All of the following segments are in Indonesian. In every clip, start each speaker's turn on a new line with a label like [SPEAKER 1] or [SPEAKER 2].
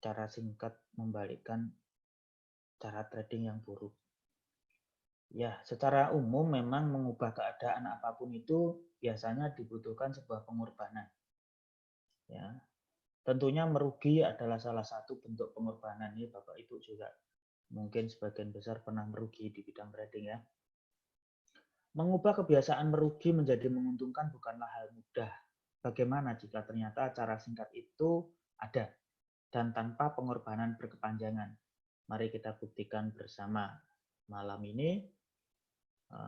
[SPEAKER 1] secara singkat membalikkan cara trading yang buruk. Ya, secara umum memang mengubah keadaan apapun itu biasanya dibutuhkan sebuah pengorbanan. Ya, tentunya merugi adalah salah satu bentuk pengorbanan. Ini Bapak Ibu juga mungkin sebagian besar pernah merugi di bidang trading ya. Mengubah kebiasaan merugi menjadi menguntungkan bukanlah hal mudah. Bagaimana jika ternyata cara singkat itu ada dan tanpa pengorbanan berkepanjangan? Mari kita buktikan bersama. Malam ini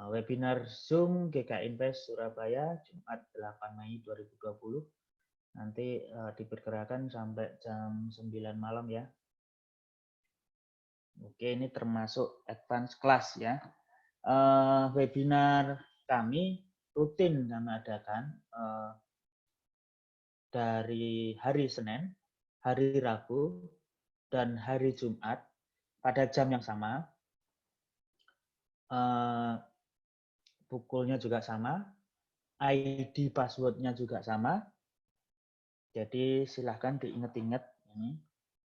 [SPEAKER 1] webinar Zoom GK Invest Surabaya Jumat 8 Mei 2020. Nanti diperkirakan sampai jam 9 malam ya. Oke, ini termasuk advance class ya. Webinar kami rutin kami adakan dari hari Senin, hari Rabu, dan hari Jumat pada jam yang sama. Pukulnya juga sama, ID passwordnya juga sama. Jadi silahkan diingat-ingat ini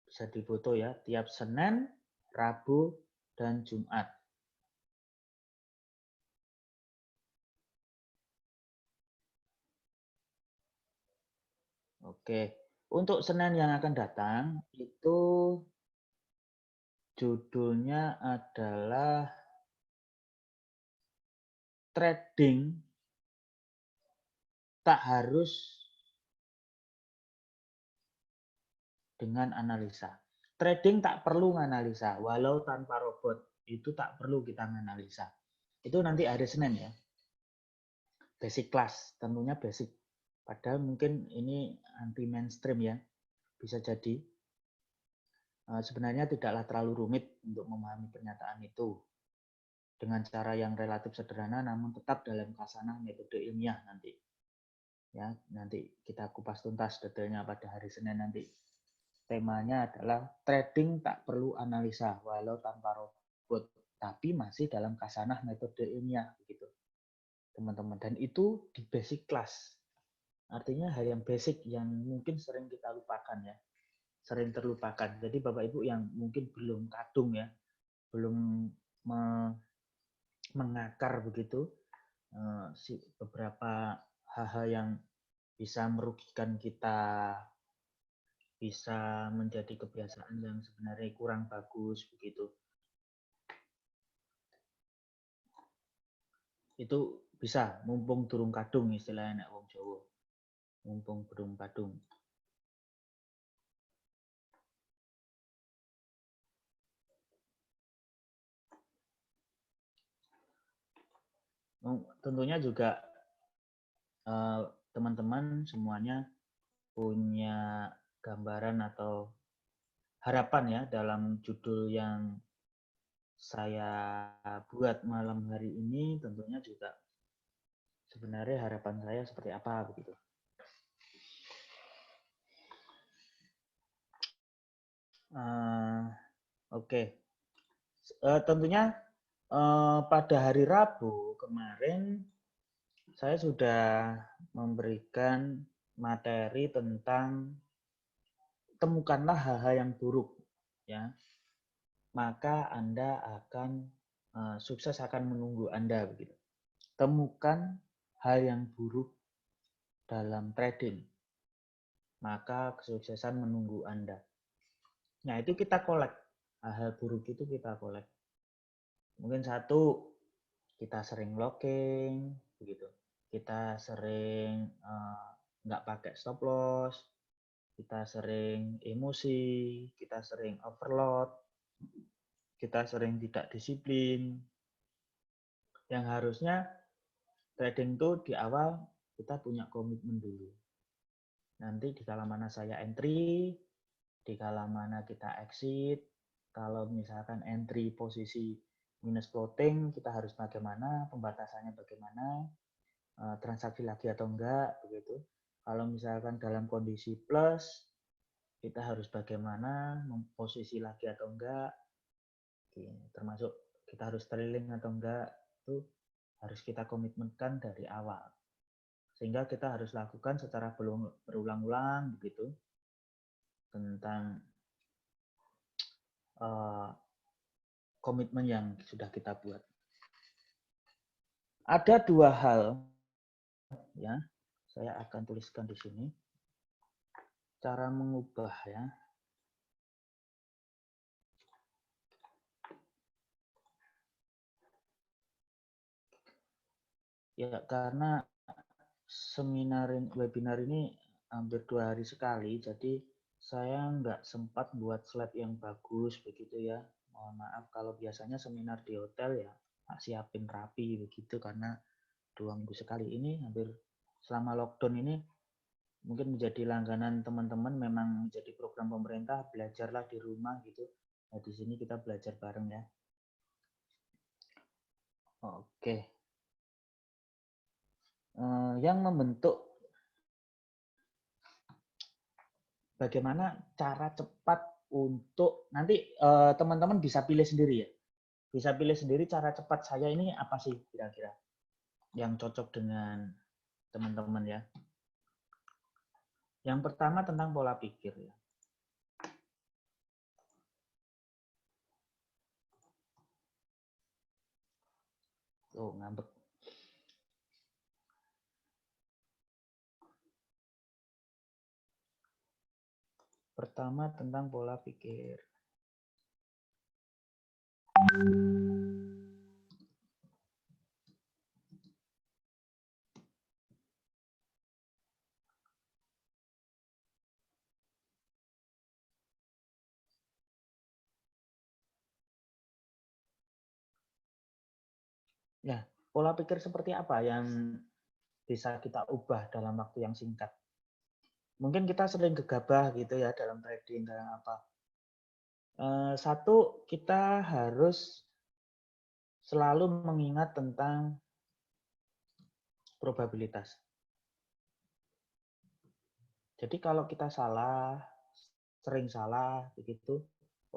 [SPEAKER 1] bisa difoto ya tiap Senin, Rabu, dan Jumat. Oke, untuk Senin yang akan datang itu judulnya adalah trading tak harus dengan analisa. Trading tak perlu analisa, walau tanpa robot itu tak perlu kita analisa. Itu nanti hari Senin ya. Basic class, tentunya basic. Padahal mungkin ini anti mainstream ya, bisa jadi. Sebenarnya tidaklah terlalu rumit untuk memahami pernyataan itu. Dengan cara yang relatif sederhana, namun tetap dalam khasanah metode ilmiah nanti. Ya, nanti kita kupas tuntas detailnya pada hari Senin nanti. Temanya adalah trading tak perlu analisa walau tanpa robot, tapi masih dalam khasanah metode ilmiah begitu, teman-teman. Dan itu di basic class. Artinya hal yang basic yang mungkin sering kita lupakan ya, sering terlupakan. Jadi Bapak Ibu yang mungkin belum kadung ya, belum mengakar begitu beberapa hal-hal yang bisa merugikan kita, bisa menjadi kebiasaan yang sebenarnya kurang bagus begitu. Itu bisa mumpung durung kadung istilahnya nek wong Jawa. Mumpung durung kadung. Tentunya juga teman-teman semuanya punya gambaran atau harapan ya dalam judul yang saya buat malam hari ini. Tentunya juga sebenarnya harapan saya seperti apa begitu. Oke. Tentunya pada hari Rabu kemarin saya sudah memberikan materi tentang temukanlah hal-hal yang buruk ya, maka Anda akan sukses akan menunggu Anda begitu. Temukan hal yang buruk dalam trading, maka kesuksesan menunggu Anda. Nah, itu kita kolek. Hal-hal buruk itu kita kolek. Mungkin satu, kita sering locking begitu. Kita sering nggak pakai stop loss, kita sering emosi, kita sering overload, kita sering tidak disiplin. Yang harusnya trading itu di awal kita punya komitmen dulu. Nanti di kala mana saya entry, di kala mana kita exit, kalau misalkan entry posisi minus floating, kita harus bagaimana, pembatasannya bagaimana, transaksi lagi atau enggak, begitu. Kalau misalkan dalam kondisi plus, kita harus bagaimana, posisi lagi atau enggak, termasuk kita harus trailing atau enggak, itu harus kita komitmenkan dari awal. Sehingga kita harus lakukan secara berulang-ulang begitu tentang komitmen yang sudah kita buat. Ada dua hal, ya, saya akan tuliskan di sini. Cara mengubah, ya. Ya, karena webinar ini hampir 2 hari sekali, jadi saya nggak sempat buat slide yang bagus begitu ya. Mohon maaf kalau biasanya seminar di hotel ya siapin rapi begitu karena 2 minggu sekali. Ini hampir selama lockdown ini mungkin menjadi langganan teman-teman, memang menjadi program pemerintah belajarlah di rumah gitu. Nah, di sini kita belajar bareng ya. Oke. Yang membentuk bagaimana cara cepat untuk nanti teman-teman bisa pilih sendiri ya. Bisa pilih sendiri cara cepat saya ini apa sih kira-kira yang cocok dengan teman-teman ya. Yang pertama tentang pola pikir ya. Oh, ngambek. Pertama tentang pola pikir. Ya, pola pikir seperti apa yang bisa kita ubah dalam waktu yang singkat? Mungkin kita sering gegabah gitu ya dalam trading, dalam apa. Satu, kita harus selalu mengingat tentang probabilitas. Jadi kalau kita salah, sering salah begitu,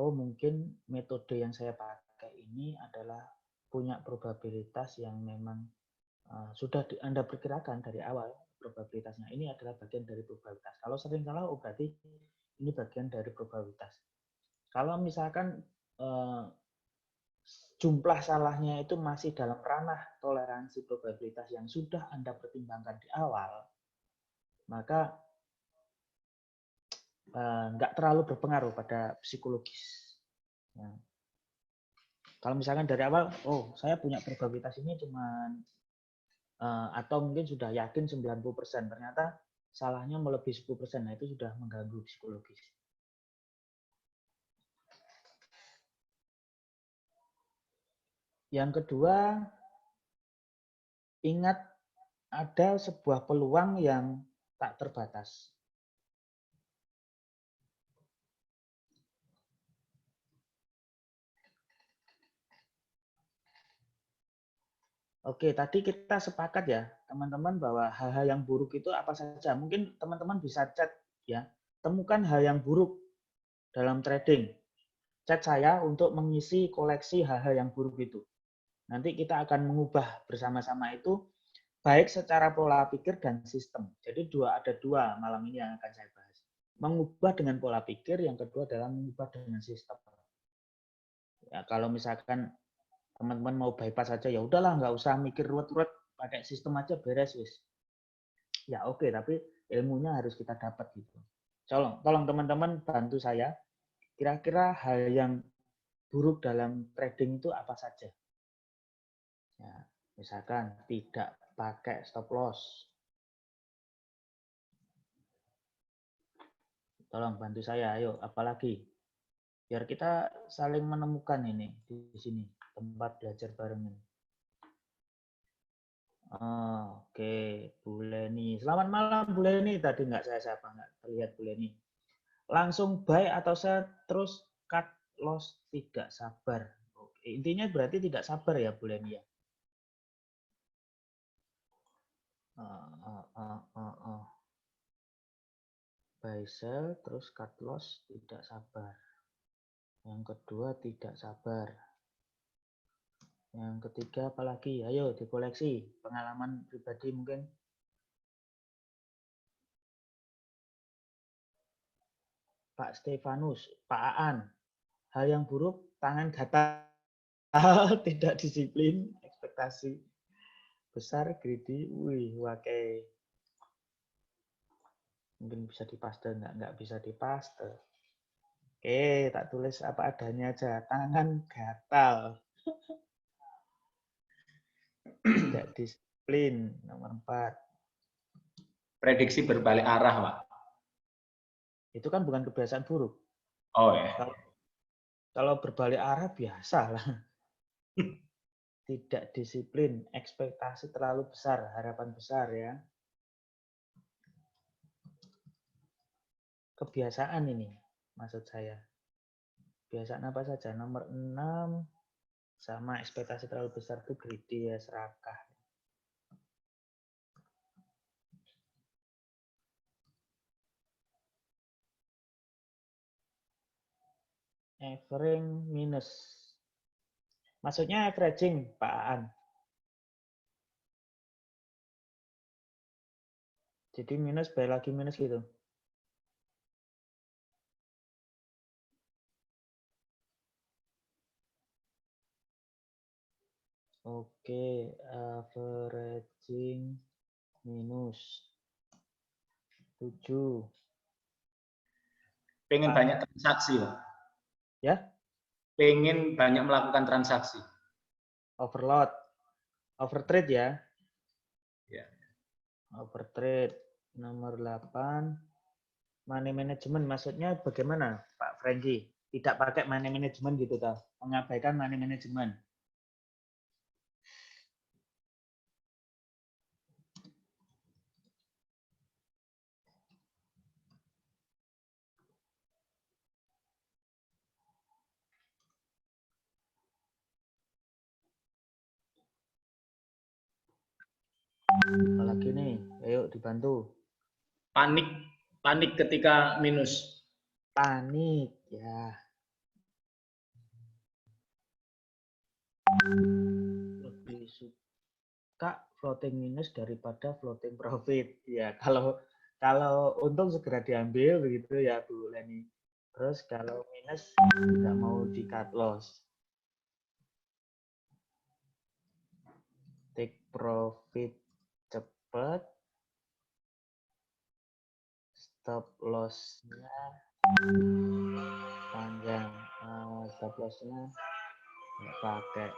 [SPEAKER 1] oh mungkin metode yang saya pakai ini adalah punya probabilitas yang memang sudah Anda perkirakan dari awal probabilitasnya. Ini adalah bagian dari probabilitas. Kalau sering salah, oh berarti ini bagian dari probabilitas. Kalau misalkan jumlah salahnya itu masih dalam ranah toleransi probabilitas yang sudah Anda pertimbangkan di awal, maka nggak terlalu berpengaruh pada psikologis. Nah, kalau misalkan dari awal, oh saya punya probabilitas ini cuman atau mungkin sudah yakin 90%, ternyata salahnya melebihi 10%, nah itu sudah mengganggu psikologis. Yang kedua, ingat ada sebuah peluang yang tak terbatas. Oke, tadi kita sepakat ya, teman-teman, bahwa hal-hal yang buruk itu apa saja. Mungkin teman-teman bisa chat ya, temukan hal yang buruk dalam trading. Chat saya untuk mengisi koleksi hal-hal yang buruk itu. Nanti kita akan mengubah bersama-sama itu, baik secara pola pikir dan sistem. Jadi ada dua malam ini yang akan saya bahas. Mengubah dengan pola pikir, yang kedua adalah mengubah dengan sistem. Ya, kalau misalkan teman-teman mau bypass saja, ya udahlah, nggak usah mikir ruwet-ruwet, pakai sistem aja beres wis. Ya oke, tapi ilmunya harus kita dapat gitu. Tolong teman-teman bantu saya. Kira-kira hal yang buruk dalam trading itu apa saja? Ya, misalkan tidak pakai stop loss. Tolong bantu saya, ayo. Apalagi biar kita saling menemukan ini di sini tempat belajar bareng ini. Oke, Bu Leni. Selamat malam Bu Leni. Tadi nggak saya sapa, nggak terlihat Bu Leni. Langsung buy atau saya terus cut loss tidak sabar. Oke, intinya berarti tidak sabar ya Bu Leni ya. Buy sell terus cut loss tidak sabar. Yang kedua tidak sabar. Yang ketiga apalagi? Ayo dikoleksi pengalaman pribadi mungkin. Pak Stefanus, Pak Aan. Hal yang buruk, tangan gatal, tidak disiplin, ekspektasi besar, greedy, wih, wakai. Mungkin bisa dipaste, nggak bisa dipaste. Oke, tak tulis apa adanya aja. Tangan gatal. Tidak disiplin, nomor 4.
[SPEAKER 2] Prediksi berbalik arah, Pak.
[SPEAKER 1] Itu kan bukan kebiasaan buruk.
[SPEAKER 2] Oh ya.
[SPEAKER 1] Kalau berbalik arah biasa lah. Tidak disiplin, ekspektasi terlalu besar, harapan besar ya. Kebiasaan ini maksud saya. Kebiasaan apa saja? Nomor 6 sama ekspektasi terlalu besar itu greedy ya, serakah. Averaging minus. Maksudnya averaging, Pak Aan. Jadi minus, balik lagi minus gitu. Oke, averaging minus 7.
[SPEAKER 2] Pengen banyak transaksi, Pak.
[SPEAKER 1] Ya?
[SPEAKER 2] Pengen banyak melakukan transaksi.
[SPEAKER 1] Overload. Overtrade ya?
[SPEAKER 2] Ya.
[SPEAKER 1] Overtrade. Nomor 8. Money management. Maksudnya bagaimana, Pak Franky? Tidak pakai money management gitu, toh? Mengabaikan money management. Apalagi nih, ayo dibantu.
[SPEAKER 2] Panik ketika minus.
[SPEAKER 1] Panik, ya. Lebih suka floating minus daripada floating profit. Ya, kalau untung segera diambil begitu ya Bu Leni. Terus kalau minus tidak mau di cut loss. Take profit cepat. Stop loss-nya panjang. Stop loss-nya nggak pakai.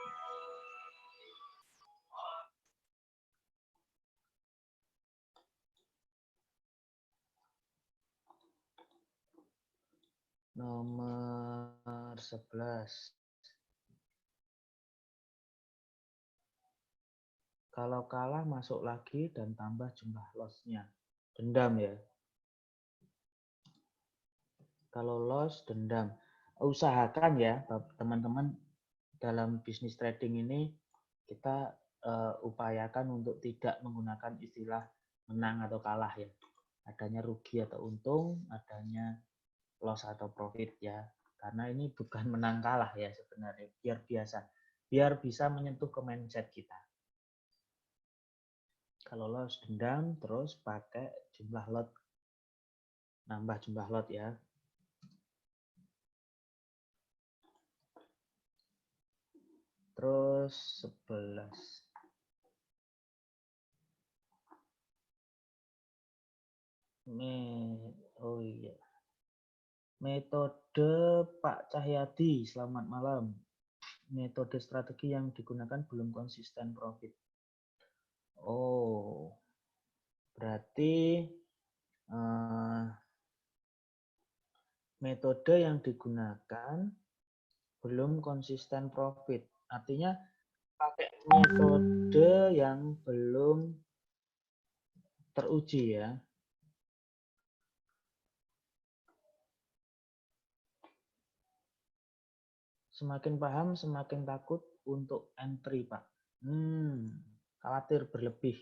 [SPEAKER 1] Nomor 11. Kalau kalah masuk lagi dan tambah jumlah loss-nya. Dendam ya. Kalau loss, dendam. Usahakan ya teman-teman dalam bisnis trading ini kita upayakan untuk tidak menggunakan istilah menang atau kalah ya. Adanya rugi atau untung, adanya loss atau profit ya. Karena ini bukan menang kalah ya sebenarnya, biar biasa. Biar bisa menyentuh ke mindset kita. Kalau loss dendam, terus pakai jumlah lot, nambah jumlah lot ya. Terus 11. Oh iya. Metode Pak Cahyadi, selamat malam. Metode strategi yang digunakan belum konsisten profit. Oh, berarti metode yang digunakan belum konsisten profit. Artinya pakai metode yang belum teruji ya. Semakin paham, semakin takut untuk entry, Pak. Khawatir berlebih.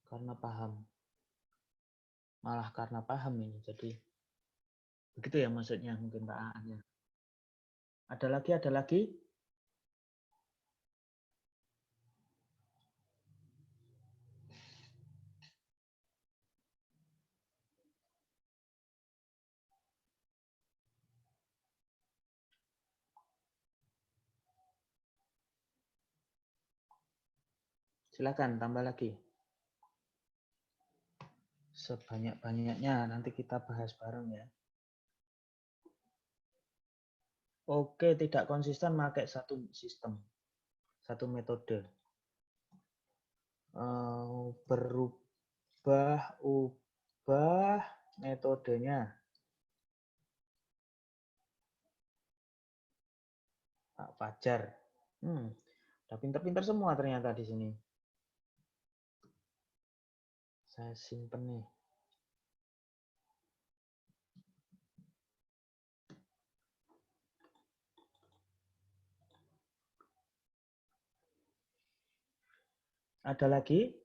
[SPEAKER 1] Karena paham. Malah karena paham ini. Jadi, begitu ya maksudnya mungkin Pak Aan ya. Ada lagi? Silakan tambah lagi. Sebanyak-banyaknya nanti kita bahas bareng ya. Oke, tidak konsisten pakai satu sistem, satu metode. Berubah metodenya. Pak Fajar. Udah pinter-pinter semua ternyata di sini. Saya simpen nih. Ada lagi?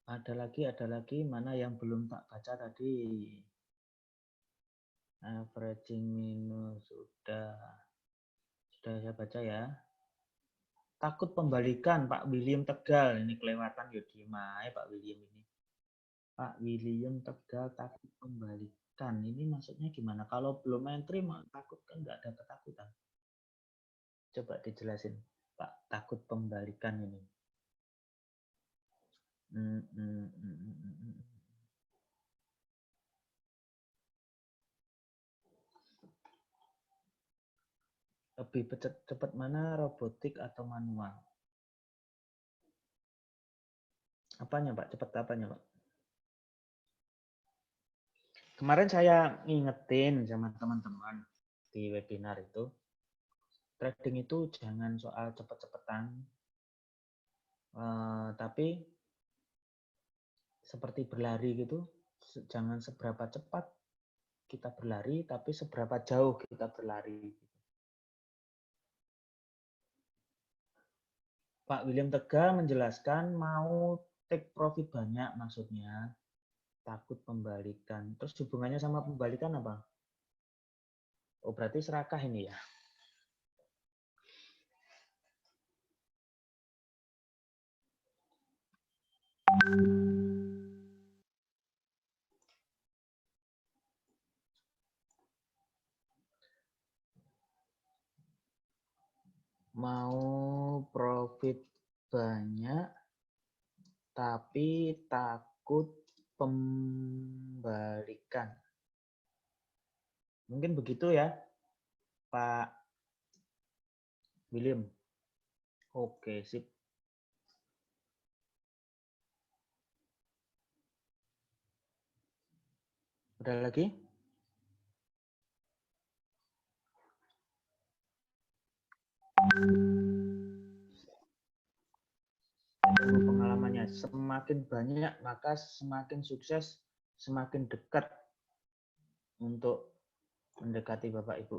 [SPEAKER 1] Ada lagi. Mana yang belum tak baca tadi? Averaging minus sudah saya baca ya. Takut pembalikan Pak William Tegal. Ini kelewatan ya dimai Pak William ini. Pak William Tegal takut pembalikan. Ini maksudnya gimana? Kalau belum entry takut kan nggak ada ketakutan. Coba dijelasin Pak, takut pembalikan ini. Lebih cepat mana robotik atau manual? Apanya Pak? Cepat apanya Pak? Kemarin saya ngingetin sama teman-teman di webinar itu, trading itu jangan soal cepet-cepetan, tapi seperti berlari gitu, jangan seberapa cepat kita berlari, tapi seberapa jauh kita berlari. Pak William Tegal menjelaskan mau take profit banyak maksudnya, takut pembalikan. Terus hubungannya sama pembalikan apa? Oh berarti serakah ini ya? Mau profit banyak tapi takut pembalikan. Mungkin begitu ya, Pak William. Oke, sip. Ada lagi? Pengalamannya semakin banyak maka semakin sukses, semakin dekat untuk mendekati Bapak Ibu.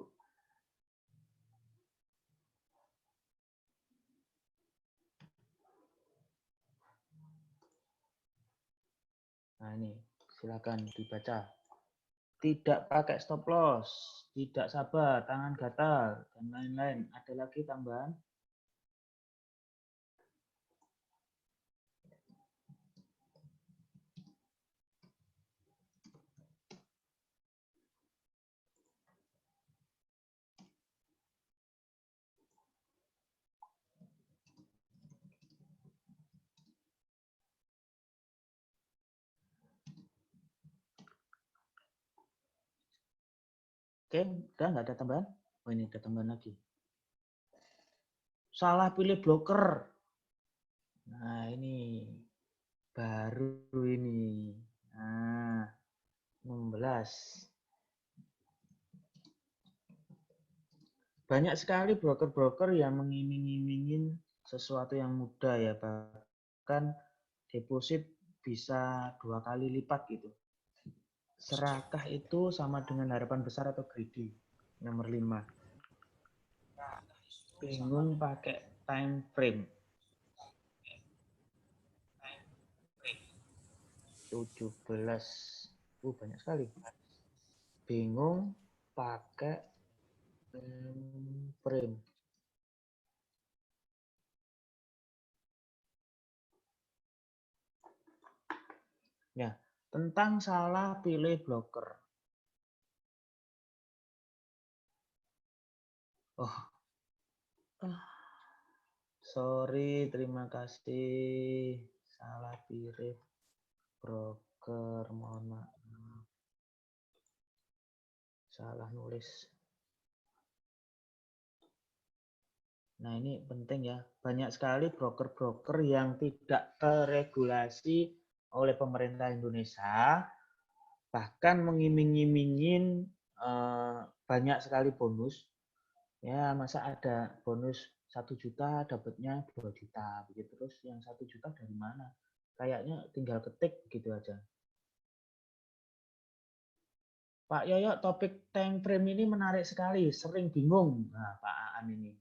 [SPEAKER 1] Nah ini silakan dibaca. Tidak pakai stop loss, tidak sabar, tangan gatal, dan lain-lain. Ada lagi tambahan? Oke, udah nggak ada tambahan? Oh ini ada tambahan lagi. Salah pilih broker. Nah ini baru ini. Nah 16. Banyak sekali broker-broker yang mengiming-imingin sesuatu yang mudah ya, bahkan deposit bisa 2 kali lipat gitu. Serakah itu sama dengan harapan besar atau greedy. Nomor 5. Bingung pakai time frame. 17. Banyak sekali. Bingung pakai time frame. Ya, tentang salah pilih broker. Oh, sorry, terima kasih. Salah pilih broker, mohon maaf. Salah nulis. Nah, ini penting ya. Banyak sekali broker-broker yang tidak terregulasi oleh pemerintah Indonesia, bahkan mengiming-imingin banyak sekali bonus. Ya, masa ada bonus 1 juta dapatnya 2 juta begitu, terus yang 1 juta dari mana? Kayaknya tinggal ketik gitu aja. Pak Yoyo, topik time frame ini menarik sekali, sering bingung. Nah, Pak Aan ini.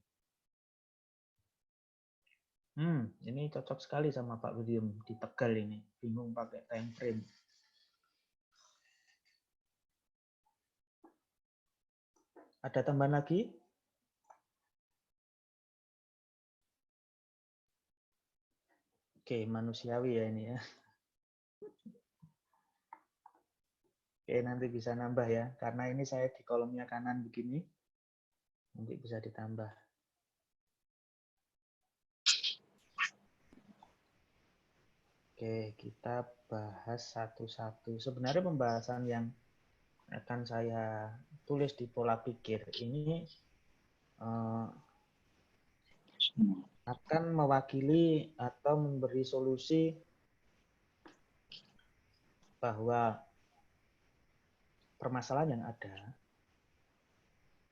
[SPEAKER 1] Ini cocok sekali sama Pak William di Tegal ini, bingung pakai time frame. Ada tambahan lagi? Oke, manusiawi ya ini ya. Oke, nanti bisa nambah ya, karena ini saya di kolomnya kanan begini, nanti bisa ditambah. Oke, kita bahas satu-satu. Sebenarnya pembahasan yang akan saya tulis di pola pikir ini akan mewakili atau memberi solusi bahwa permasalahan yang ada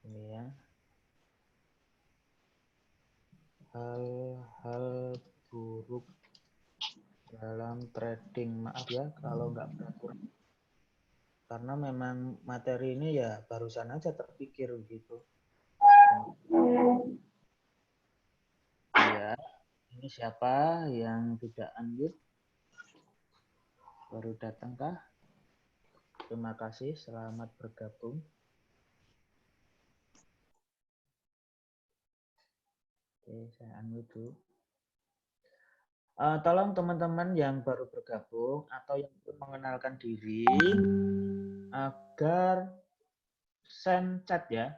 [SPEAKER 1] ini ya, hal-hal buruk dalam trading. Maaf ya kalau nggak beraturan, karena memang materi ini ya barusan aja terpikir begitu. Ya, ini siapa yang tidak unmute? Baru datang kah? Terima kasih, selamat bergabung. Oke, saya unmute dulu. Tolong teman-teman yang baru bergabung atau yang belum mengenalkan diri agar send chat ya,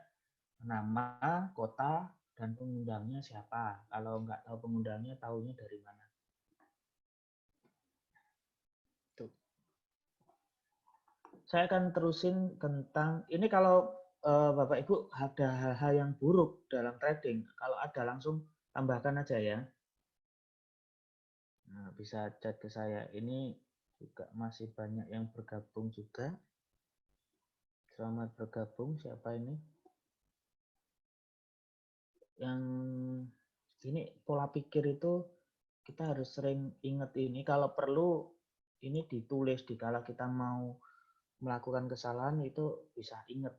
[SPEAKER 1] nama, kota, dan pengundangnya siapa. Kalau nggak tahu pengundangnya, tahunya dari mana. Tuh. Saya akan terusin tentang ini. Kalau Bapak Ibu ada hal-hal yang buruk dalam trading, kalau ada langsung tambahkan aja ya. Nah, bisa chat ke saya. Ini juga masih banyak yang bergabung juga. Selamat bergabung. Siapa ini? Yang ini pola pikir itu kita harus sering ingat ini. Kalau perlu ini ditulis dikala kita mau melakukan kesalahan itu bisa ingat.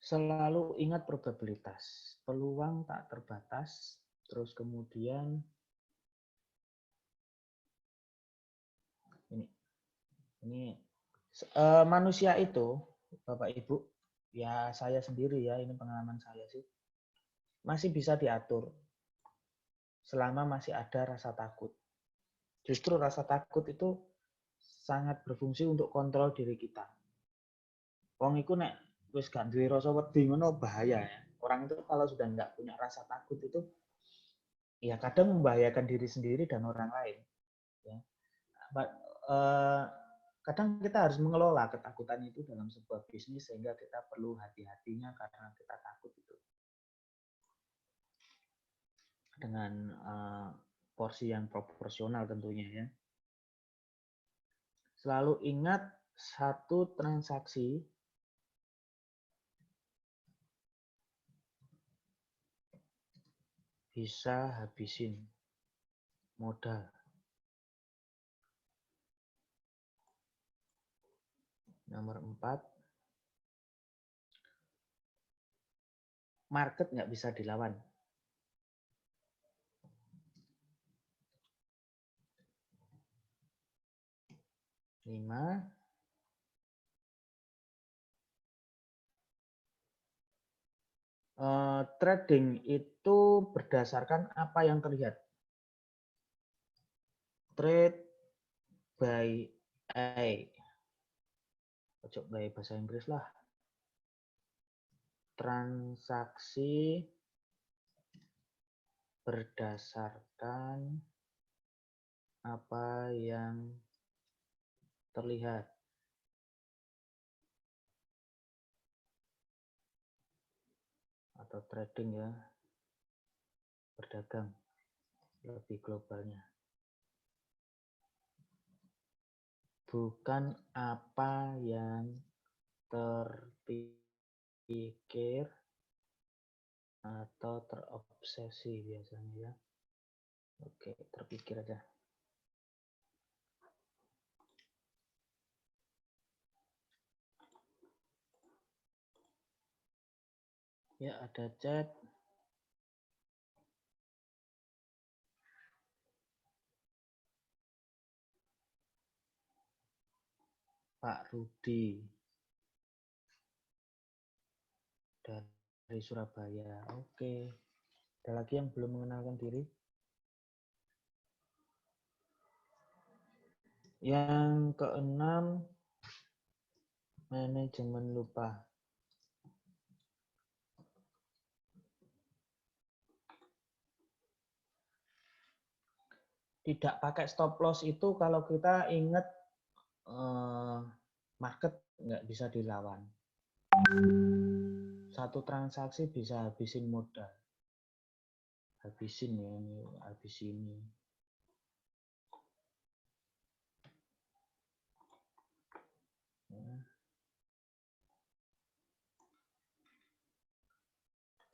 [SPEAKER 1] Selalu ingat probabilitas. Peluang tak terbatas. Terus kemudian ini manusia itu, Bapak Ibu, ya saya sendiri ya, ini pengalaman saya sih, masih bisa diatur selama masih ada rasa takut. Justru rasa takut itu sangat berfungsi untuk kontrol diri kita. Wong iku nek wis gak duwe rasa wedi ngono bahaya ya. Orang itu kalau sudah nggak punya rasa takut itu ya kadang membahayakan diri sendiri dan orang lain. Ya. Kadang kita harus mengelola ketakutan itu dalam sebuah bisnis sehingga kita perlu hati-hatinya karena kita takut itu. Dengan porsi yang proporsional tentunya ya. Selalu ingat satu transaksi bisa habisin modal. Nomor 4, market nggak bisa dilawan. 5, trading itu berdasarkan apa yang terlihat. Trade by eye. Ojo by bahasa Inggris lah. Transaksi berdasarkan apa yang terlihat. Atau trading ya, berdagang lebih globalnya. Bukan apa yang terpikir atau terobsesi biasanya ya. Oke, terpikir aja. Ya, ada chat. Pak Rudi dari Surabaya. Oke. Ada lagi yang belum mengenalkan diri? Yang keenam, manajemen lupa. Tidak pakai stop loss itu kalau kita ingat market nggak bisa dilawan. Satu transaksi bisa habisin modal. Habisin ya, habis ini.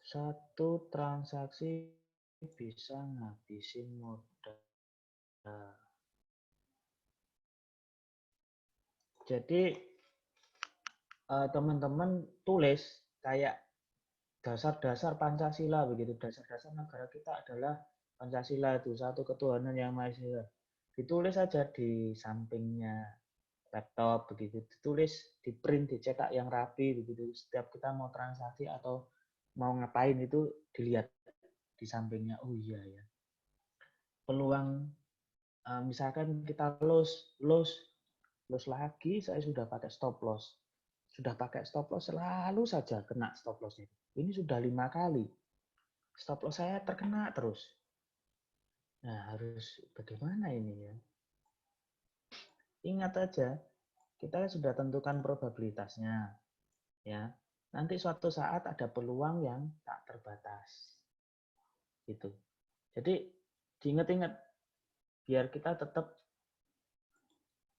[SPEAKER 1] Satu transaksi bisa ngabisin modal. Jadi teman-teman tulis kayak dasar-dasar Pancasila begitu. Dasar-dasar negara kita adalah Pancasila itu, satu ketuhanan yang Maha Esa. Ditulis saja di sampingnya laptop begitu, ditulis, di print, dicetak yang rapi begitu. Setiap kita mau transaksi atau mau ngapain itu dilihat di sampingnya. Oh iya ya. Peluang misalkan kita loss lagi, saya sudah pakai stop loss. Sudah pakai stop loss selalu saja kena stop loss itu. Ini sudah 5 kali. Stop loss saya terkena terus. Nah, harus bagaimana ini ya? Ingat aja, kita sudah tentukan probabilitasnya. Ya. Nanti suatu saat ada peluang yang tak terbatas. Gitu. Jadi diingat-ingat biar kita tetap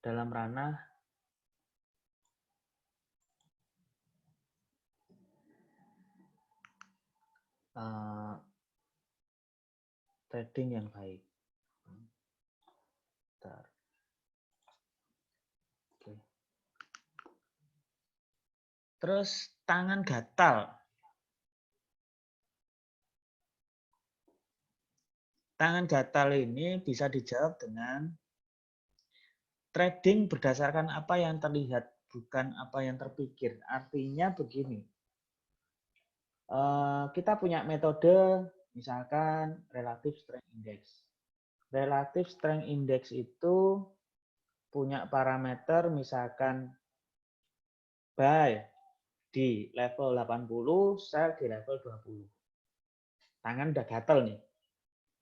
[SPEAKER 1] dalam ranah trading yang baik. Bentar. Oke. Terus tangan gatal. Tangan gatal ini bisa dijawab dengan trading berdasarkan apa yang terlihat, bukan apa yang terpikir. Artinya begini, kita punya metode misalkan relative strength index. Relative strength index itu punya parameter misalkan buy di level 80, sell di level 20. Tangan udah gatel nih.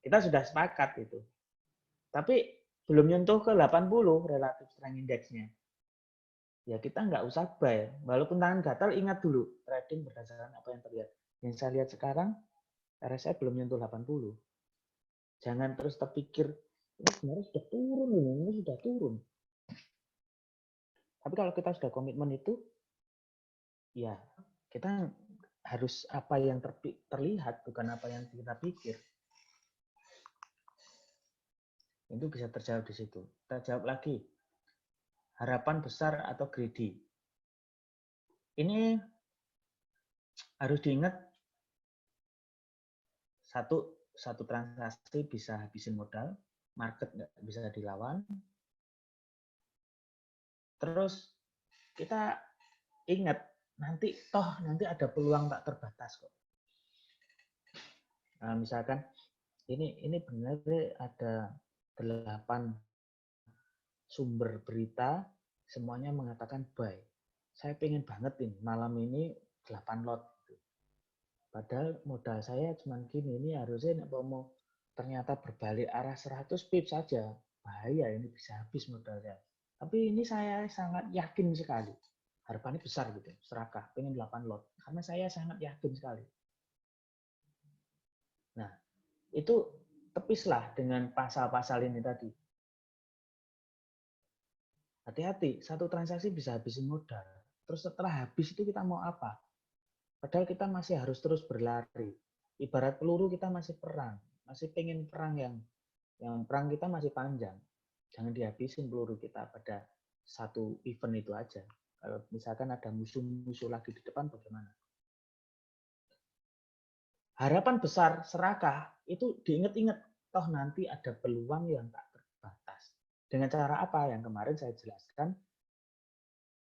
[SPEAKER 1] Kita sudah sepakat itu. Tapi belum nyentuh ke 80 relative strength index-nya. Ya kita nggak usah buy. Walaupun tangan gatal, ingat dulu trading berdasarkan apa yang terlihat. Yang saya lihat sekarang, RSI belum nyentuh 80. Jangan terus terpikir, ini sebenarnya sudah turun, ini sudah turun. Tapi kalau kita sudah komitmen itu, ya kita harus apa yang terlihat, bukan apa yang kita pikir. Itu bisa terjawab di situ. Kita jawab lagi. Harapan besar atau greedy. Ini harus diingat, satu transaksi bisa habisin modal, market nggak bisa dilawan. Terus kita ingat, nanti ada peluang tak terbatas kok. Nah, misalkan ini benar ada 8 sumber berita semuanya mengatakan buy. Saya pengen banget ini malam ini 8 lot. Padahal modal saya cuma gini, ini harusnya mau ternyata berbalik arah 100 pips saja. Bahaya, ini bisa habis modalnya. Tapi ini saya sangat yakin sekali. Harapannya besar gitu, serakah, pengen 8 lot. Karena saya sangat yakin sekali. Nah, itu tepislah dengan pasal-pasal ini tadi. Hati-hati, satu transaksi bisa habisin modal. Terus setelah habis itu kita mau apa? Padahal kita masih harus terus berlari. Ibarat peluru kita masih perang, masih pengen perang yang perang kita masih panjang. Jangan dihabisin peluru kita pada satu event itu aja. Kalau misalkan ada musuh-musuh lagi di depan bagaimana? Harapan besar serakah itu diingat-ingat, toh nanti ada peluang yang tak terbatas. Dengan cara apa yang kemarin saya jelaskan,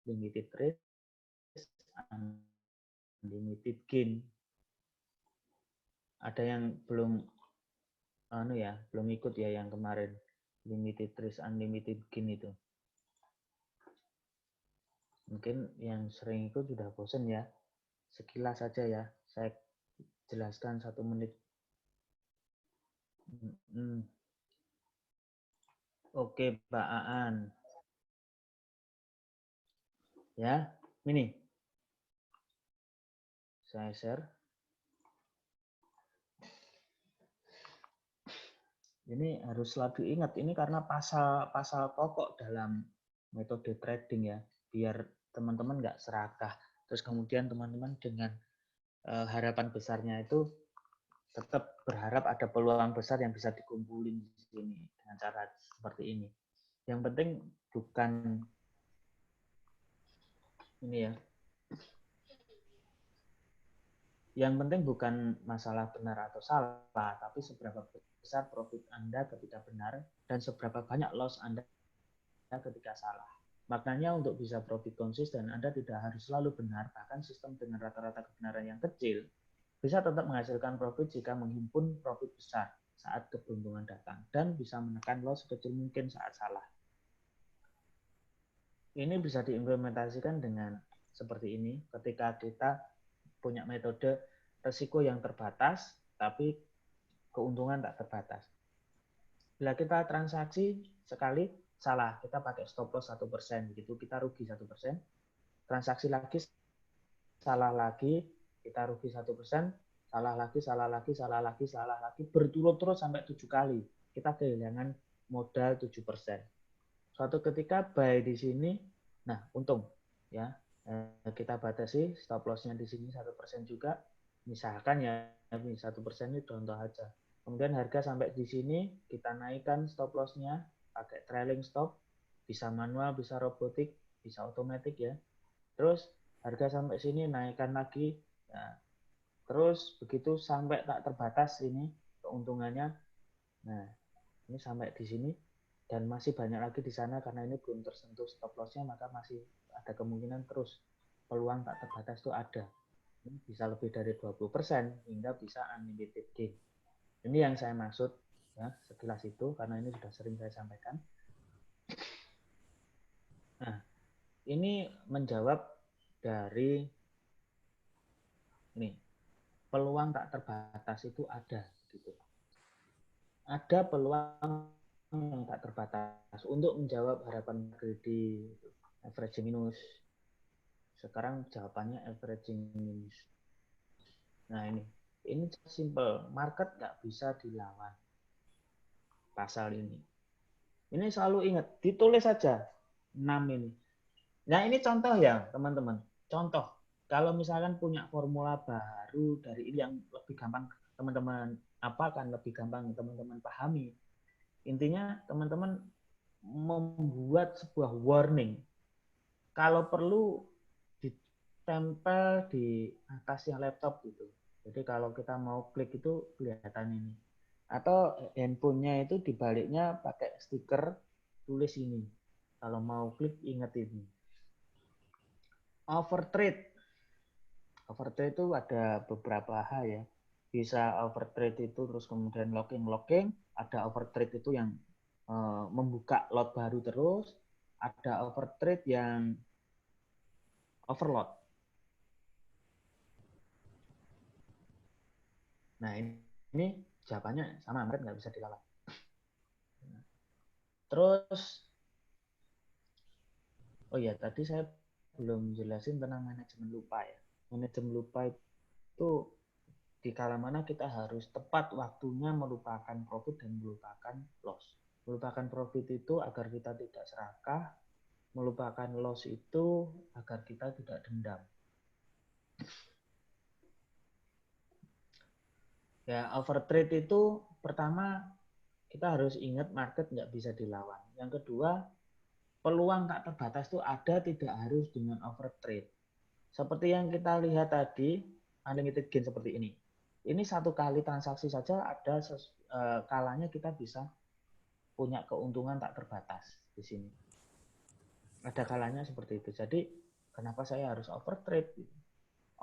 [SPEAKER 1] limited risk, unlimited gain. Ada yang belum belum ikut ya yang kemarin limited risk unlimited gain itu. Mungkin yang sering ikut sudah bosan ya. Sekilas saja ya, saya jelaskan 1 menit. Oke, Pak Aan. Ya, ini. Saya share. Ini harus selalu diingat, ini karena pasal-pasal pokok dalam metode trading ya, biar teman-teman nggak serakah. Terus kemudian teman-teman dengan harapan besarnya itu tetap berharap ada peluang besar yang bisa dikumpulin di sini dengan cara seperti ini. Yang penting bukan ini ya. Yang penting bukan masalah benar atau salah, tapi seberapa besar profit Anda ketika benar dan seberapa banyak loss Anda ketika salah. Maknanya untuk bisa profit konsisten, Anda tidak harus selalu benar, bahkan sistem dengan rata-rata kebenaran yang kecil bisa tetap menghasilkan profit jika menghimpun profit besar saat keberuntungan datang dan bisa menekan loss sekecil mungkin saat salah. Ini bisa diimplementasikan dengan seperti ini ketika kita punya metode resiko yang terbatas tapi keuntungan tak terbatas. Bila kita transaksi sekali salah, kita pakai stop loss 1%, gitu kita rugi 1%. Transaksi lagi salah lagi, kita rugi 1%, salah lagi, salah lagi, salah lagi, salah lagi, berturut-turut sampai 7 kali. Kita kehilangan modal 7%. Suatu ketika buy di sini, nah untung ya, kita batasi stop loss-nya di sini 1% juga, misalkan ya 1% ini contoh aja. Kemudian harga sampai di sini kita naikkan stop loss-nya pakai trailing stop, bisa manual, bisa robotik, bisa otomatis ya. Terus harga sampai sini naikkan lagi, ya. Terus begitu sampai tak terbatas ini keuntungannya. Nah, ini sampai di sini dan masih banyak lagi di sana karena ini belum tersentuh stop loss-nya, maka masih ada kemungkinan terus peluang tak terbatas itu ada. Ini bisa lebih dari 20% hingga bisa unlimited gain. Ini yang saya maksud ya, sekilas itu karena ini sudah sering saya sampaikan. Nah, ini menjawab dari ini peluang tak terbatas itu ada gitu. Ada peluang yang tak terbatas untuk menjawab harapan greedy averaging minus. Sekarang jawabannya averaging minus. Nah ini simple, market nggak bisa dilawan pasal ini. Ini selalu ingat, ditulis saja 6 ini. Nah ini contoh ya teman-teman, contoh. Kalau misalkan punya formula baru dari ini yang lebih gampang teman-teman apa kan lebih gampang teman-teman pahami. Intinya teman-teman membuat sebuah warning. Kalau perlu ditempel di atasnya laptop gitu. Jadi kalau kita mau klik itu kelihatan ini. Atau handphonenya itu dibaliknya pakai stiker tulis ini. Kalau mau klik ingat ini. Overtrade. Overtrade itu ada beberapa hal ya. Bisa overtrade itu terus kemudian locking. Ada overtrade itu yang membuka lot baru terus, ada overtrade yang overload. Nah ini jawabannya sama, market nggak bisa dilawan. Terus, oh ya tadi saya belum jelasin tentang manajemen lupa ya. Manajemen lupa itu di kala mana kita harus tepat waktunya melupakan profit dan melupakan loss. Melupakan profit itu agar kita tidak serakah, melupakan loss itu agar kita tidak dendam. Ya, overtrade itu pertama kita harus ingat market nggak bisa dilawan. Yang kedua, peluang tak terbatas itu ada, tidak harus dengan overtrade. Seperti yang kita lihat tadi, unlimited gain seperti ini. Ini satu kali transaksi saja ada kalanya kita bisa punya keuntungan tak terbatas di sini. Ada kalanya seperti itu. Jadi kenapa saya harus overtrade?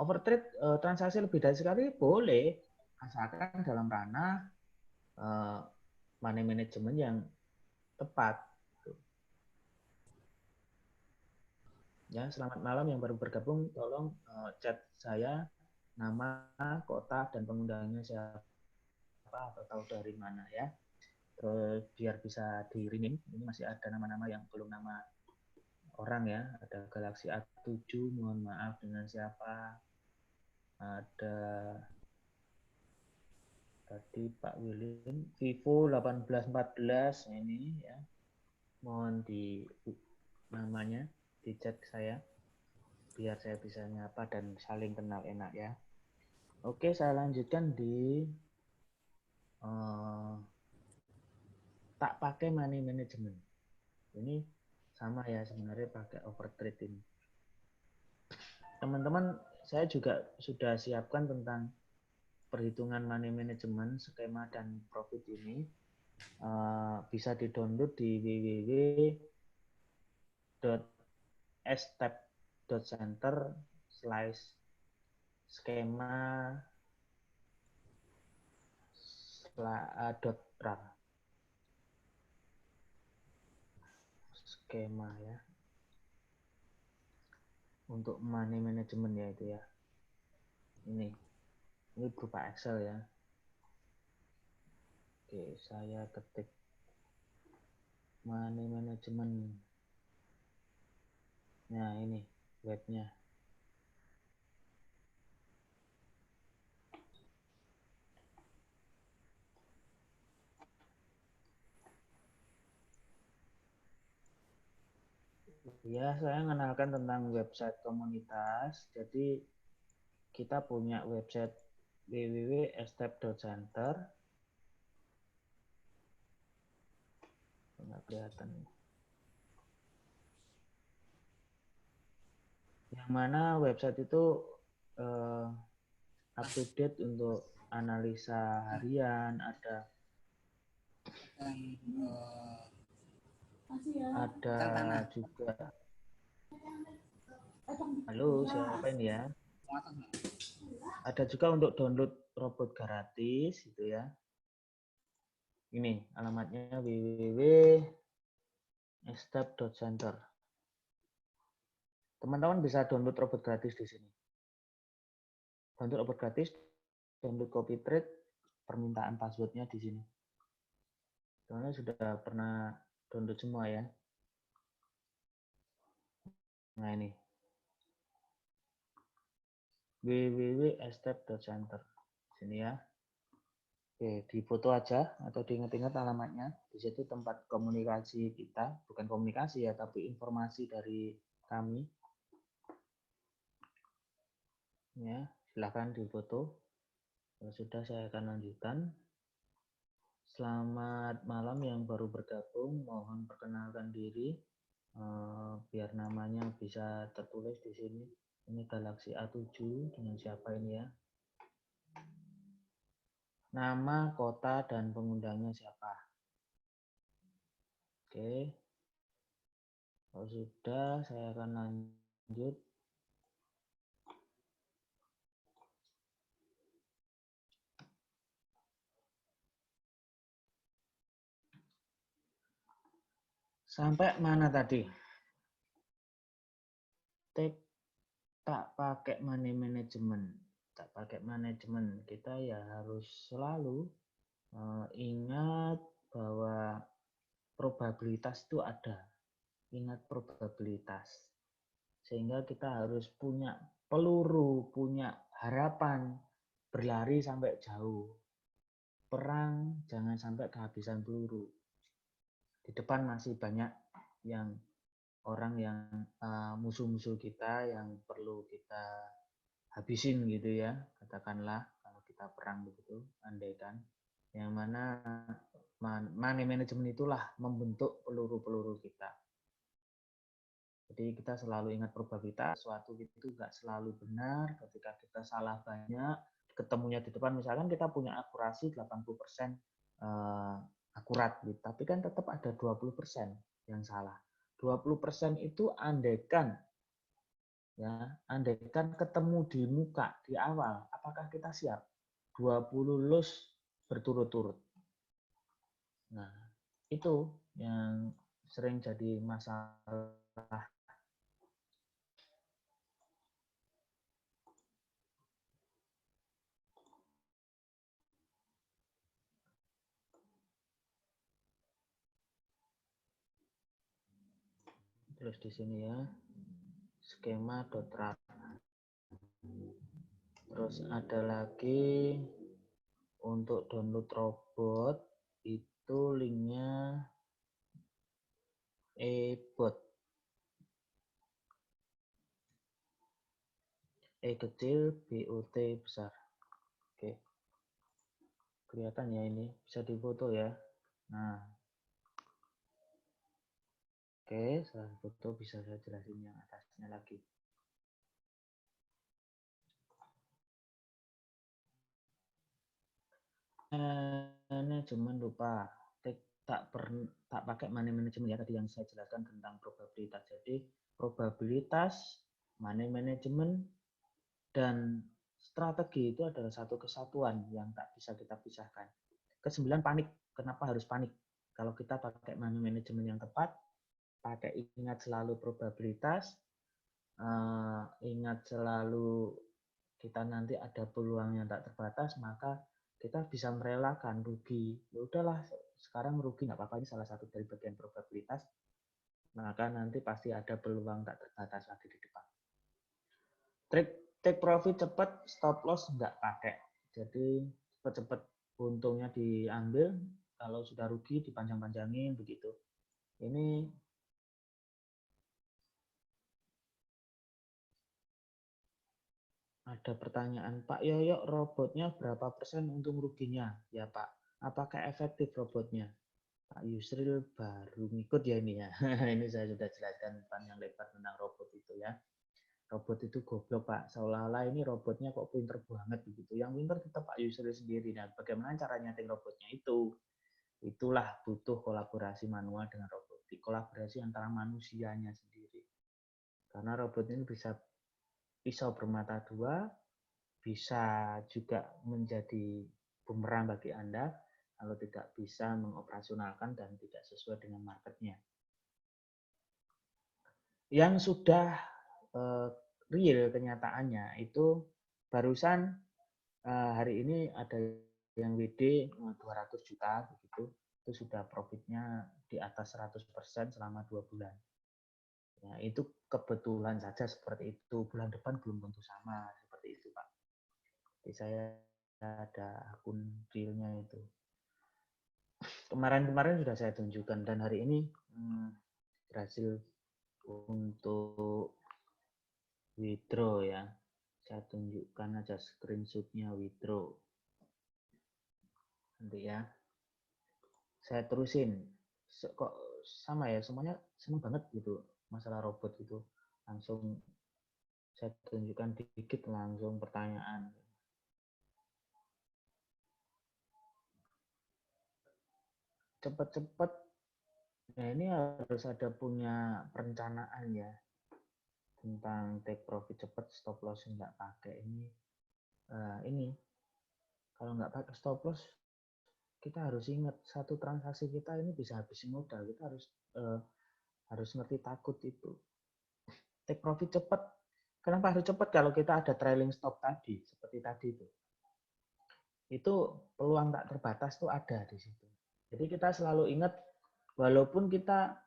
[SPEAKER 1] Overtrade transaksi lebih dari sekali boleh, asalkan dalam ranah money management yang tepat. Ya, selamat malam yang baru bergabung, tolong chat saya nama, kota, dan pengundangnya siapa atau tahu dari mana ya. Terus biar bisa di-rename, ini masih ada nama-nama yang belum nama orang ya. Ada Galaxy A7, mohon maaf dengan siapa. Ada tadi Pak William, Vivo 1814 ini ya. Mohon di namanya di chat saya biar saya bisa nyapa dan saling kenal enak ya. Oke, saya lanjutkan di tak pakai money management. Ini sama ya sebenarnya pakai overtrade ini. Teman-teman, saya juga sudah siapkan tentang perhitungan money management, skema dan profit ini. Bisa di-download di www.step.center/skema skema ya. Untuk money management ya itu ya. Ini berupa Excel ya. Oke, saya ketik money management. Nah, ini webnya. Ya, saya mengenalkan tentang website komunitas. Jadi kita punya website www.step.center. Nggak kelihatan. Yang mana website itu up to date untuk analisa harian, ada juga. Halo, siapa ini ya? Ada juga untuk download robot gratis gitu ya. Ini alamatnya www.step.center. Teman-teman bisa download robot gratis di sini. Download robot gratis, download copy trade, permintaan passwordnya di sini. Soalnya sudah pernah download semua ya. Nah ini www.step.center sini ya. Oke, di foto aja atau diingat-ingat alamatnya. Di situ tempat komunikasi kita, bukan komunikasi ya, tapi informasi dari kami. Ya, silahkan difoto. Kalau sudah saya akan lanjutkan. Selamat malam yang baru bergabung. Mohon perkenalkan diri biar namanya bisa tertulis di sini. Ini Galaxy A7 dengan siapa ini ya? Nama, kota, dan pengundangnya siapa? Oke. Kalau sudah, saya akan lanjut. Sampai mana tadi? Tak pakai money management. Tak pakai manajemen. Kita ya harus selalu ingat bahwa probabilitas itu ada. Ingat probabilitas. Sehingga kita harus punya peluru, punya harapan berlari sampai jauh. Perang jangan sampai kehabisan peluru. Di depan masih banyak yang orang yang musuh-musuh kita yang perlu kita habisin gitu ya, katakanlah kalau kita perang begitu, andaikan yang mana money management itulah membentuk peluru-peluru kita. Jadi kita selalu ingat probabilitas, suatu itu nggak selalu benar, ketika kita salah banyak, ketemunya di depan, misalkan kita punya akurasi 80% akurat, gitu. Tapi kan tetap ada 20% yang salah. 20% itu andaikan ketemu di muka di awal, apakah kita siap? 20 loss berturut-turut. Nah, itu yang sering jadi masalah. Terus di sini ya, skema dotrat. Terus ada lagi untuk download robot, itu linknya ebot. E kecil, BOT besar. Oke. Kelihatan ya ini, bisa difoto ya. Nah. Oke, setelah foto bisa saya jelasin yang atasnya lagi. Manajemen lupa. Tak pakai money management ya, tadi yang saya jelaskan tentang probabilitas. Jadi probabilitas, money management, dan strategi itu adalah satu kesatuan yang tak bisa kita pisahkan. Kesembilan, panik. Kenapa harus panik? Kalau kita pakai money management yang tepat, pakai ingat selalu probabilitas, ingat selalu kita nanti ada peluang yang tak terbatas, maka kita bisa merelakan rugi. Ya udahlah, sekarang rugi nggak apa-apa, ini salah satu dari bagian probabilitas, maka nanti pasti ada peluang tak terbatas lagi di depan. Take profit cepat, stop loss nggak pakai. Jadi cepat-cepat untungnya diambil, kalau sudah rugi dipanjang-panjangin begitu. Ini ada pertanyaan, Pak Yoyo, robotnya berapa persen untung ruginya? Ya Pak, apakah efektif robotnya? Pak Yusril baru ngikut ya ini ya. Ini saya sudah jelaskan panjang lebar tentang robot itu ya. Robot itu goblok Pak, seolah-olah ini robotnya kok pinter banget begitu. Yang pinter tetap Pak Yusril sendiri. Nah, bagaimana caranya nyeting robotnya itu? Itulah butuh kolaborasi manual dengan robot, kolaborasi antara manusianya sendiri. Karena robot ini bisa pisau bermata dua, bisa juga menjadi bumerang bagi Anda kalau tidak bisa mengoperasionalkan dan tidak sesuai dengan marketnya. Yang sudah real kenyataannya itu barusan hari ini ada yang WD 200 juta begitu, itu sudah profitnya di atas 100% selama 2 bulan. Ya, itu kebetulan saja seperti itu. Bulan depan belum tentu sama seperti itu, Pak. Jadi saya ada akun realnya itu. Kemarin-kemarin sudah saya tunjukkan dan hari ini berhasil untuk withdraw ya. Saya tunjukkan aja screenshotnya withdraw. Nanti ya. Saya terusin. Kok sama ya, semuanya seneng banget gitu masalah robot gitu. Langsung saya tunjukkan dikit langsung pertanyaan. Cepat-cepat, nah ini harus ada punya perencanaan ya tentang take profit cepat, stop loss nggak pakai ini kalau nggak pakai stop loss, kita harus ingat satu transaksi kita ini bisa habisin modal. Kita harus Harus ngerti takut itu. Take profit cepat. Kenapa harus cepat? Kalau kita ada trailing stop tadi, seperti tadi itu peluang tak terbatas tuh ada di situ. Jadi kita selalu ingat, walaupun kita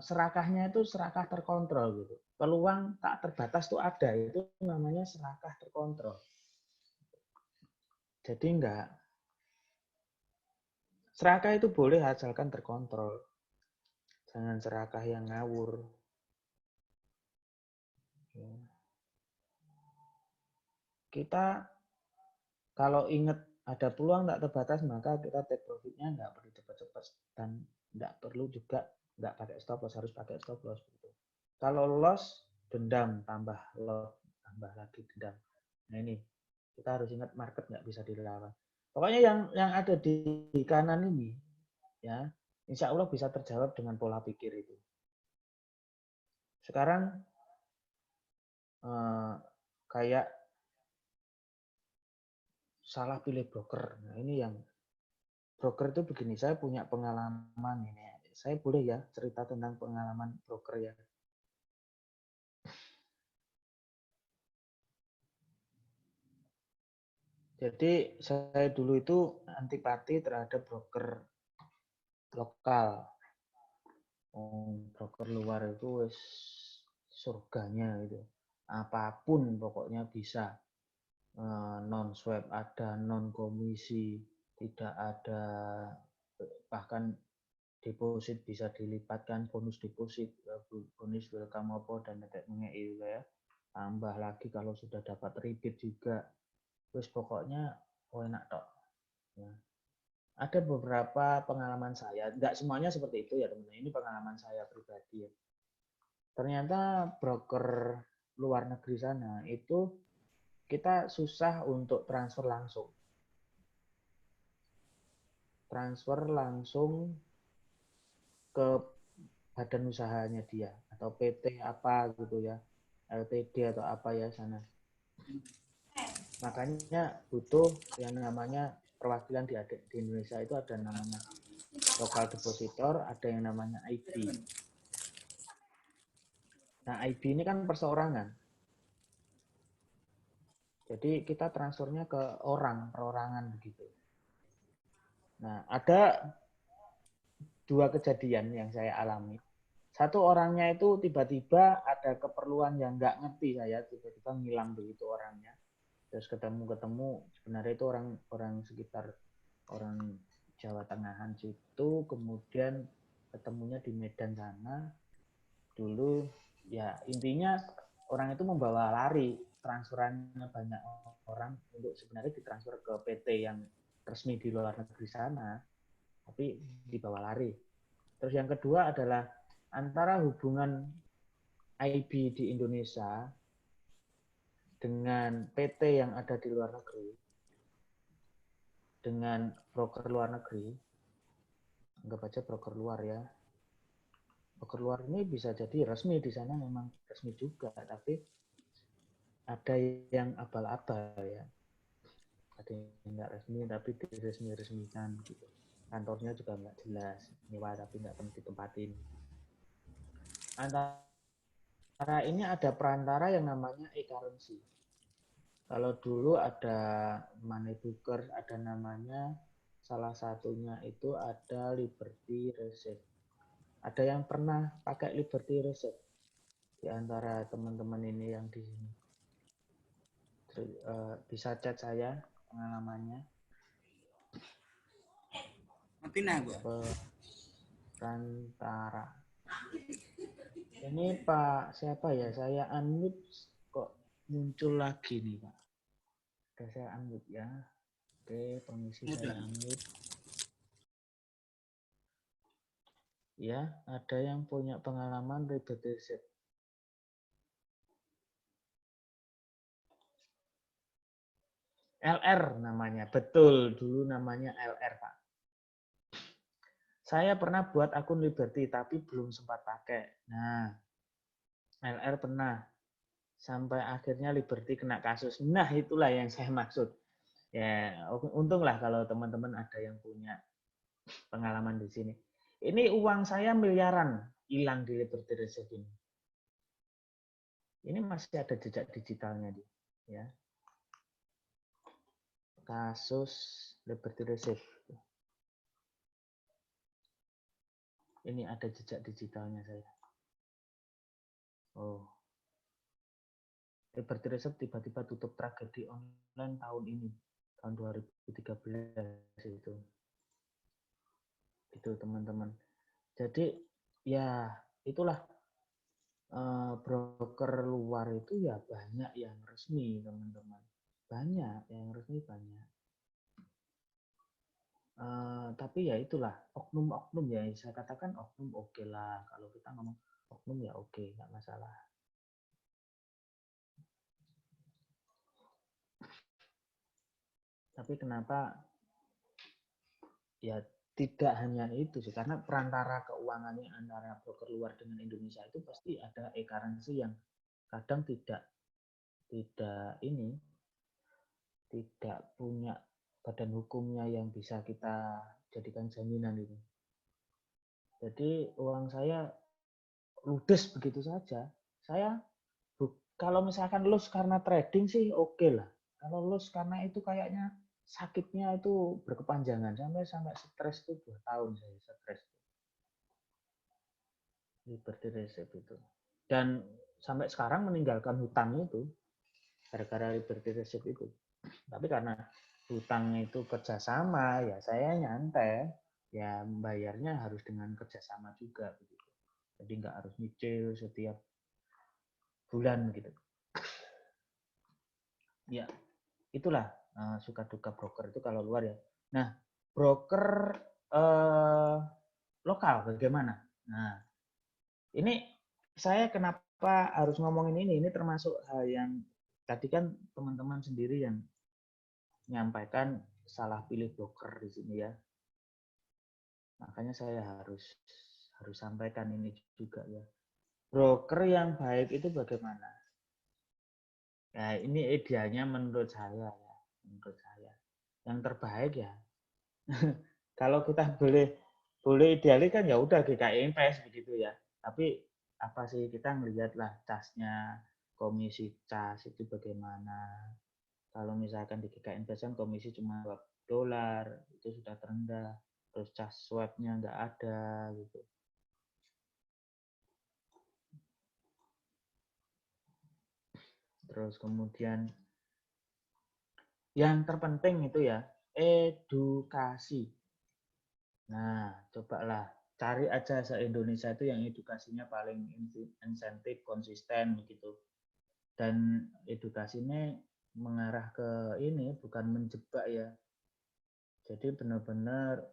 [SPEAKER 1] serakahnya itu serakah terkontrol gitu. Peluang tak terbatas tuh ada, itu namanya serakah terkontrol. Jadi enggak, serakah itu boleh asalkan terkontrol. Jangan serakah yang ngawur. Kita kalau ingat ada peluang tak terbatas, maka kita take profitnya nggak perlu cepat-cepat dan nggak perlu juga nggak pakai stop loss, harus pakai stop loss. Kalau loss, dendam, tambah loss, tambah lagi dendam. Nah ini kita harus ingat market nggak bisa dilawan. Pokoknya yang ada di kanan ini, ya, insya Allah bisa terjawab dengan pola pikir itu. Sekarang kayak salah pilih broker. Nah ini yang broker itu begini, saya punya pengalaman ini. Saya boleh ya cerita tentang pengalaman broker ya. Jadi saya dulu itu antipati terhadap broker lokal. Broker luar itu wis surganya gitu. Apapun pokoknya bisa. Non swap ada, non komisi, tidak ada, bahkan deposit bisa dilipatkan, bonus deposit, bonus welcome apa dan itu ya. Tambah lagi kalau sudah dapat rebate juga. Terus pokoknya enak tok. Ya. Ada beberapa pengalaman saya, enggak semuanya seperti itu ya teman-teman. Ini pengalaman saya pribadi ya. Ternyata broker luar negeri sana itu kita susah untuk transfer langsung. Transfer langsung ke badan usahanya dia atau PT apa gitu ya, LTD atau apa ya sana. Makanya butuh yang namanya perwakilan di Indonesia itu ada namanya local depositor, ada yang namanya IB. Nah, IB ini kan perseorangan. Jadi kita transfernya ke orang, perorangan begitu. Nah, ada dua kejadian yang saya alami. Satu orangnya itu tiba-tiba ada keperluan yang nggak ngerti saya, tiba-tiba ngilang begitu orangnya. Terus ketemu sebenarnya itu orang sekitar orang Jawa Tengahan situ, kemudian ketemunya di Medan sana. Dulu ya intinya orang itu membawa lari transferannya banyak orang untuk sebenarnya ditransfer ke PT yang resmi di luar negeri sana, tapi dibawa lari. Terus yang kedua adalah antara hubungan IB di Indonesia dengan PT yang ada di luar negeri, dengan broker luar negeri, anggap aja broker luar ya. Broker luar ini bisa jadi resmi di sana, memang resmi juga, tapi ada yang abal-abal ya. Ada yang nggak resmi tapi diresmi-resmikan gitu. Kantornya juga nggak jelas, nyewa tapi nggak pernah ditempatin. Antara ini ada perantara yang namanya e-currency. Kalau dulu ada money broker, ada namanya, salah satunya itu ada Liberty Reserve. Ada yang pernah pakai Liberty Reserve di antara teman-teman ini yang di sini. Bisa chat saya pengalamannya. Perantara. Ini Pak siapa ya? Saya unmute kok muncul lagi nih Pak. Oke, saya unmute ya. Oke, permisi saya unmute. Ya, ada yang punya pengalaman Liberty Reserve. LR namanya, betul dulu namanya LR Pak. Saya pernah buat akun Liberty tapi belum sempat pakai. Nah, LR pernah sampai akhirnya Liberty kena kasus. Nah, itulah yang saya maksud. Ya, untunglah kalau teman-teman ada yang punya pengalaman di sini. Ini uang saya miliaran hilang di Liberty Reserve ini. Ini masih ada jejak digitalnya dia, ya. Kasus Liberty Reserve. Ini ada jejak digitalnya saya. Oh, Liberty Reserve tiba-tiba tutup tragedi online tahun ini, tahun 2013 itu. Itu teman-teman. Jadi ya itulah broker luar itu ya banyak yang resmi teman-teman. Banyak yang resmi banyak. Tapi ya itulah oknum-oknum ya saya katakan oknum oke lah kalau kita ngomong oknum ya oke nggak masalah. Tapi kenapa ya tidak hanya itu sih karena perantara keuangannya antara broker luar dengan Indonesia itu pasti ada e-currency yang kadang tidak ini tidak punya badan hukumnya yang bisa kita jadikan jaminan itu. Jadi uang saya ludes begitu saja. Saya kalau misalkan loss karena trading sih oke lah. Kalau loss karena itu kayaknya sakitnya itu berkepanjangan sampai stres tuh 2 tahun saya stres. Liberty Reserve itu. Dan sampai sekarang meninggalkan hutang itu gara-gara Liberty Reserve itu. Tapi karena hutang itu kerjasama, ya saya nyantai, ya bayarnya harus dengan kerjasama juga begitu. Jadi nggak harus nyicil setiap bulan gitu. Ya, itulah suka duka broker itu kalau luar ya. Nah, broker lokal bagaimana? Nah, ini saya kenapa harus ngomongin ini? Ini termasuk hal yang tadi kan teman-teman sendiri yang menyampaikan salah pilih broker di sini ya. Makanya saya harus sampaikan ini juga ya. Broker yang baik itu bagaimana? Ya, ini idealnya menurut saya ya, menurut saya. Yang terbaik ya. Kalau kita boleh idealis kan ya udah GKI Invest begitu ya. Tapi apa sih kita ngelihat lah casnya, komisi cas itu bagaimana. Kalau misalkan di GKI Invest kan komisi cuma $2 itu sudah terendah. Terus cas swabnya nggak ada gitu. Terus kemudian yang terpenting itu ya edukasi. Nah, cobalah cari aja se-Indonesia itu yang edukasinya paling insentif, konsisten begitu. Dan edukasinya mengarah ke ini bukan menjebak ya. Jadi benar-benar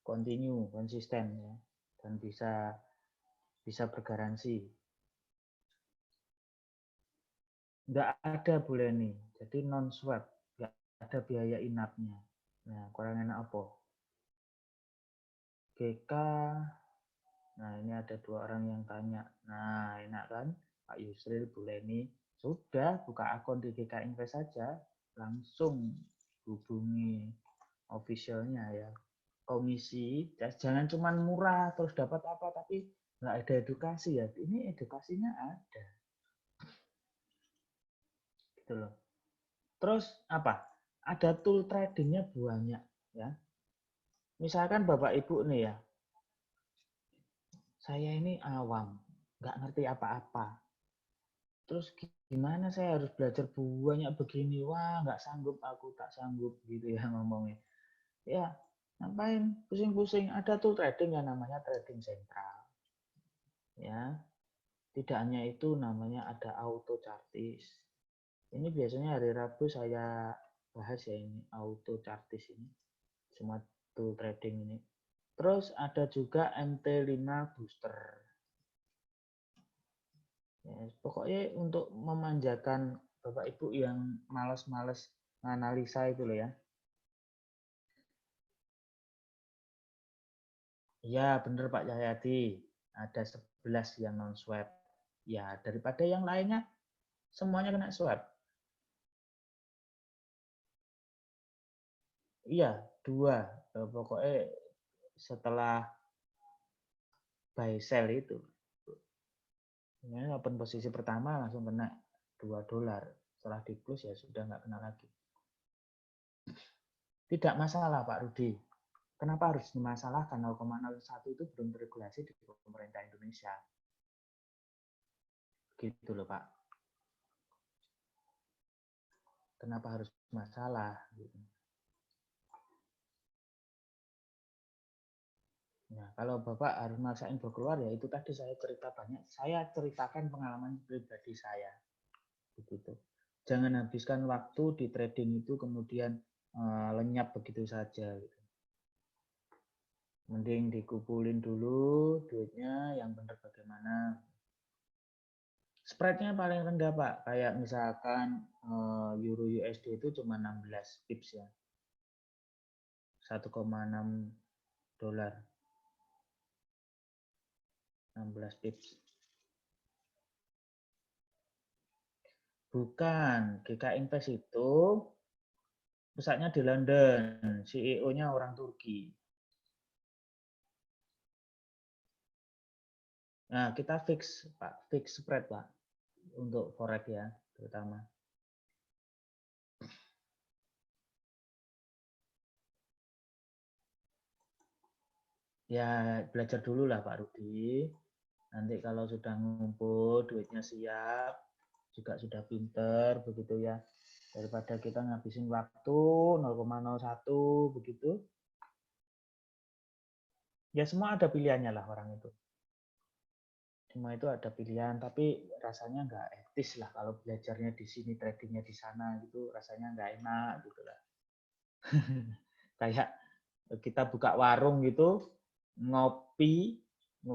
[SPEAKER 1] continue, konsisten ya. Dan bisa bergaransi. Nggak ada boleh nih, jadi non swab, nggak ada biaya inapnya. Nah, kurang enak apa? GK, nah ini ada 2 orang yang tanya. Nah, enak kan? Pak Yusril Buleni, sudah buka akun di GK Invest saja, langsung hubungi officialnya ya. Komisi, jangan cuma murah terus dapat apa, tapi nggak ada edukasi ya. Ini edukasinya ada. Gitu loh. Terus apa? Ada tool tradingnya banyak ya. Misalkan Bapak Ibu nih ya, saya ini awam, nggak ngerti apa-apa. Terus gimana saya harus belajar banyak begini? Wah, nggak sanggup aku, tak sanggup gitu ya ngomongnya. Ya, ngapain pusing-pusing? Ada tool trading yang namanya trading sentral. Ya, tidak hanya itu namanya ada auto chartis. Ini biasanya hari Rabu saya bahas ya ini auto chartis ini. Semua tool trading ini. Terus ada juga MT5 booster. Ya, pokoknya untuk memanjakan Bapak Ibu yang malas-malas analisa itu loh ya. Ya benar Pak Cahyadi, ada 11 yang non swab. Ya daripada yang lainnya semuanya kena swab. Iya, 2. Pokoknya setelah buy sell itu. Ini open posisi pertama langsung kena $2. Setelah di close ya sudah nggak kena lagi. Tidak masalah Pak Rudi. Kenapa harus dimasalahkan? 0,01 itu belum teregulasi di pemerintah Indonesia. Gitu loh Pak. Kenapa harus masalah? Nah, kalau Bapak harus maksain keluar ya itu tadi saya cerita banyak. Saya ceritakan pengalaman pribadi saya. Begitu. Jangan habiskan waktu di trading itu kemudian lenyap begitu saja. Gitu. Mending dikumpulin dulu duitnya yang benar bagaimana. Spreadnya paling rendah Pak, kayak misalkan Euro USD itu cuma 16 pips ya, 1,6 dolar, 16 pips. Bukan, GK Invest itu pusatnya di London, CEO-nya orang Turki. Nah, kita fix Pak, fix spread Pak, untuk forex ya, terutama. Ya, belajar dulu lah Pak Rudi. Nanti kalau sudah ngumpul, duitnya siap, juga sudah pinter, begitu ya. Daripada kita ngabisin waktu 0,01 begitu. Ya semua ada pilihannya lah orang itu. Semua itu ada pilihan, tapi rasanya nggak etis lah kalau belajarnya di sini, tradingnya di sana gitu, rasanya nggak enak gitu lah. Kayak kita buka warung gitu, ngopi,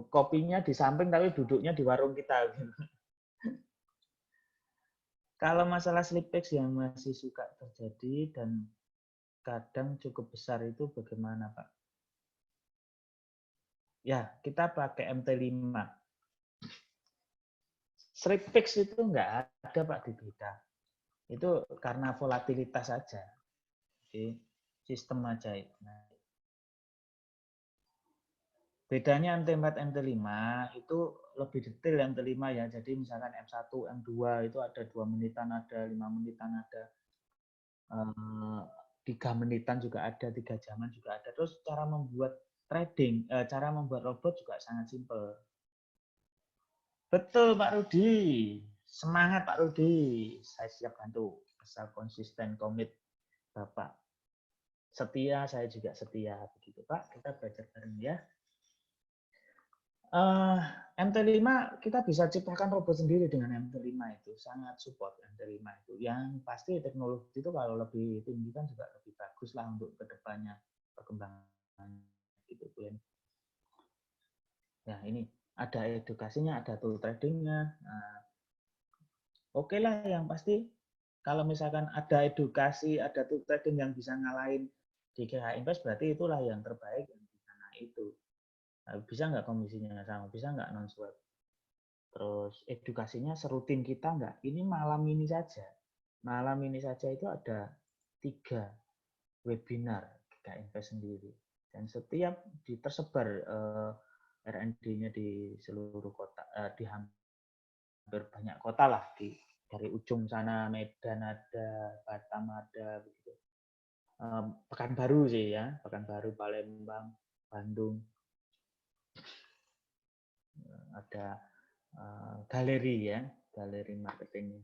[SPEAKER 1] kopinya di samping tapi duduknya di warung kita. Gitu. Kalau masalah slippage yang masih suka terjadi dan kadang cukup besar itu bagaimana Pak? Ya, kita pakai MT5. Slippage itu nggak ada Pak di beta. Itu karena volatilitas saja. Jadi sistem aja. Nah, bedanya MT4, MT5 itu lebih detail MT5 ya. Jadi misalkan M1, M2 itu ada 2 menitan, ada 5 menitan, ada 3 menitan juga ada, 3 jaman juga ada. Terus cara membuat trading, cara membuat robot juga sangat simpel. Betul Pak Rudi. Semangat Pak Rudi. Saya siap bantu. Asal konsisten, komit Bapak. Setia, saya juga setia. Begitu Pak, kita belajar bareng ya. MT5 kita bisa ciptakan robot sendiri dengan MT5 itu. Sangat support MT5 itu. Yang pasti teknologi itu kalau lebih tinggi kan juga lebih bagus lah untuk kedepannya perkembangan gitu. Ya ini ada edukasinya, ada tool tradingnya. Nah, oke lah yang pasti kalau misalkan ada edukasi, ada tool trading yang bisa ngalahin di GK Invest berarti itulah yang terbaik yang di sana itu. Nah, bisa nggak komisinya sama, bisa nggak non swap? Terus edukasinya serutin kita nggak? Ini malam ini saja. Malam ini saja itu ada 3 webinar GK Invest sendiri. Dan setiap tersebar R&D-nya di seluruh kota, di hampir banyak kota lah, dari ujung sana Medan ada, Batam ada, begitu. Pekanbaru sih ya, Pekanbaru, Palembang, Bandung, ada galeri ya, galeri marketingnya,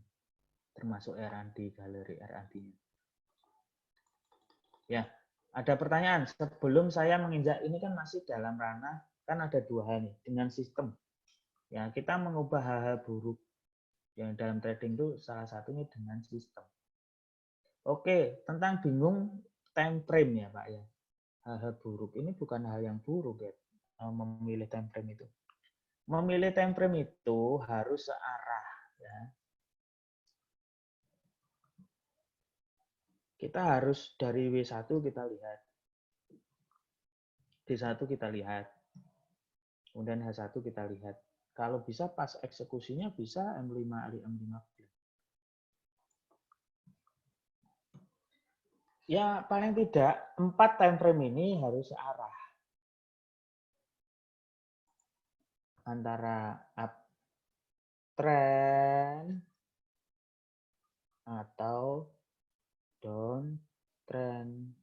[SPEAKER 1] termasuk R&D, galeri R&D-nya. Ya, ada pertanyaan sebelum saya menginjak ini kan masih dalam ranah kan ada 2 hal nih dengan sistem. Ya, kita mengubah hal-hal buruk yang dalam trading itu salah satunya dengan sistem. Oke, tentang bingung time frame ya Pak ya. Hal-hal buruk ini bukan hal yang buruk ya, memilih time frame itu. Memilih time frame itu harus searah ya. Kita harus dari W1 kita lihat. D1 kita lihat. Kemudian H1 kita lihat. Kalau bisa pas eksekusinya bisa M5 Ali M15. Ya paling tidak 4 time frame ini harus searah. antara uptrend atau downtrend.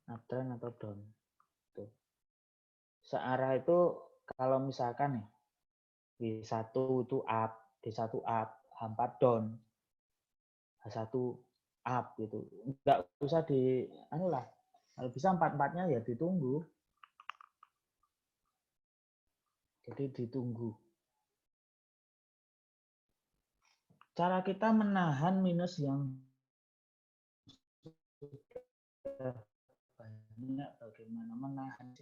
[SPEAKER 1] Uptrend atau down. Tuh. Searah itu kalau misalkan nih D1 itu up, D1 up, H4 down, H1 up gitu. Enggak usah di anulah. Kalau bisa 4-4-nya ya ditunggu. Jadi ditunggu. Cara kita menahan minus yang banyak, bagaimana menahan,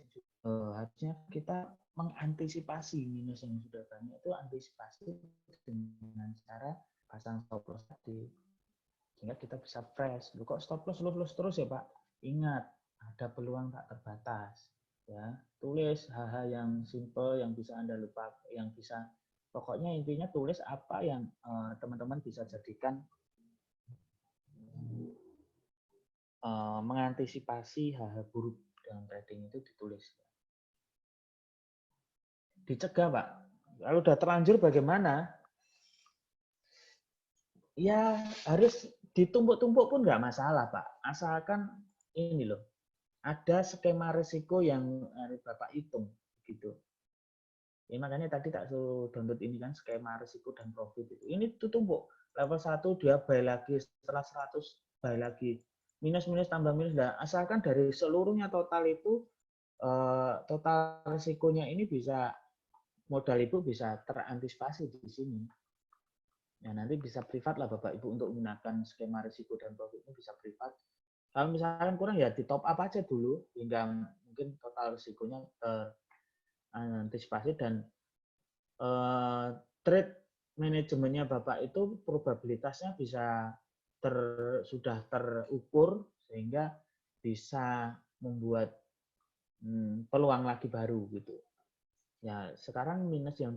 [SPEAKER 1] harusnya kita mengantisipasi minus yang sudah banyak itu antisipasi dengan cara pasang stop loss tadi, sehingga kita bisa fresh. Loh, kok stop loss terus ya Pak? Ingat, ada peluang tak terbatas. Ya, tulis hal-hal yang simple yang bisa Anda lupa, yang bisa, pokoknya intinya tulis apa yang teman-teman bisa jadikan mengantisipasi hal-hal buruk dalam trading itu ditulis. Dicegah Pak. Kalau udah terlanjur bagaimana? Ya harus ditumpuk-tumpuk pun nggak masalah Pak. Asalkan ini loh, ada skema risiko yang Bapak hitung gitu. Ya, makanya tadi tak suruh download ini kan skema risiko dan profit itu. Ini tuh tumpuk. Level 1 dia buy lagi, setelah 100 buy lagi. Minus tambah minus. Nah, asalkan dari seluruhnya total itu total risikonya ini bisa, modal Ibu bisa terantisipasi di sini. Ya, nanti bisa privat lah Bapak Ibu untuk menggunakan skema risiko dan profitnya bisa privat. Kalau misalkan kurang ya di top up aja dulu hingga mungkin total risikonya terantisipasi dan trade manajemennya Bapak itu probabilitasnya bisa sudah terukur sehingga bisa membuat peluang lagi baru gitu. Ya, sekarang minus yang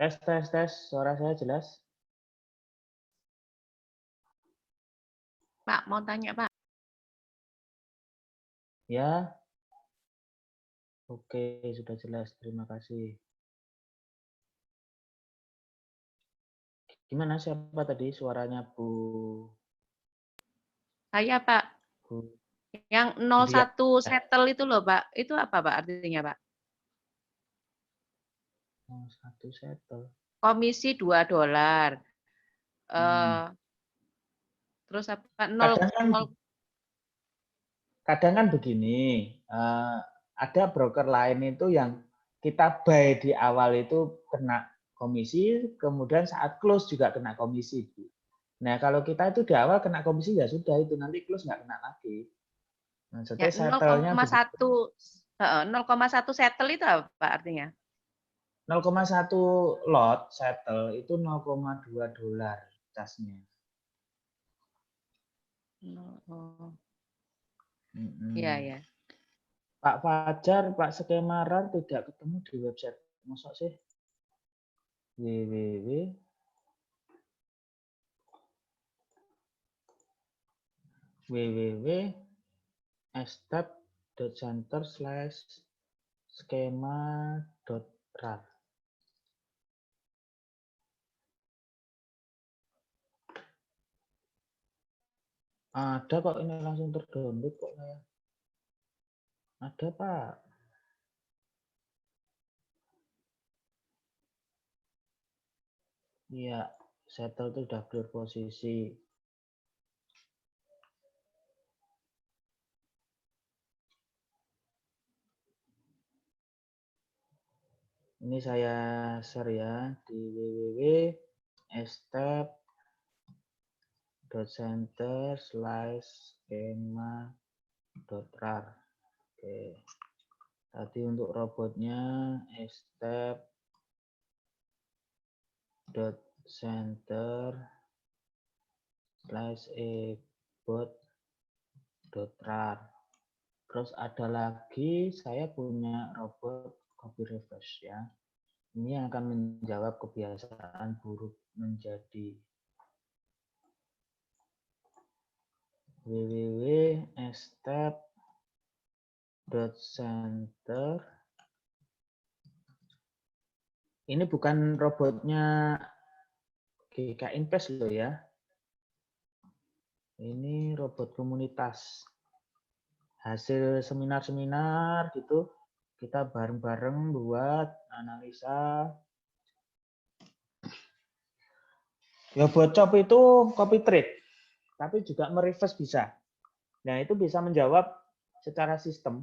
[SPEAKER 1] tes, suara saya jelas?
[SPEAKER 3] Pak, mau tanya Pak.
[SPEAKER 1] Ya. Oke, sudah jelas. Terima kasih. Gimana, siapa tadi suaranya Bu?
[SPEAKER 3] Saya Pak.
[SPEAKER 1] Bu.
[SPEAKER 3] Yang 01 settle itu loh Pak. Itu apa Pak artinya Pak?
[SPEAKER 1] 01 settle.
[SPEAKER 3] Komisi $2. Terus apa? 0,
[SPEAKER 1] kadang kan begini, ada broker lain itu yang kita buy di awal itu kena komisi, kemudian saat close juga kena komisi. Nah, kalau kita itu di awal kena komisi ya sudah itu, nanti close nggak kena lagi. Maksudnya
[SPEAKER 3] Ya,
[SPEAKER 1] settle-nya
[SPEAKER 3] 0,1 0,1 settle itu apa artinya?
[SPEAKER 1] 0,1 lot settle itu $0,2 casnya.
[SPEAKER 3] Oh.
[SPEAKER 1] Mm-mm.
[SPEAKER 3] Iya, ya.
[SPEAKER 1] Pak Fajar, Pak Skemaran tidak ketemu di website. Masa sih? www.step.center/schema.rar. Ada kok, ini langsung terdownload kok saya. Ada Pak. Iya, settle itu sudah clear posisi. Ini saya share ya di www.step.center/schema.rar. Oke. Tadi untuk robotnya step.center/ebot.rar. Terus ada lagi saya punya robot copy reverse ya. Ini yang akan menjawab kebiasaan buruk menjadi www.step.center. Ini bukan robotnya GK Invest loh ya. Ini robot komunitas. Hasil seminar-seminar gitu, kita bareng-bareng buat analisa. Ya bocop itu copy trade, tapi juga mereverse bisa. Nah itu bisa menjawab secara sistem,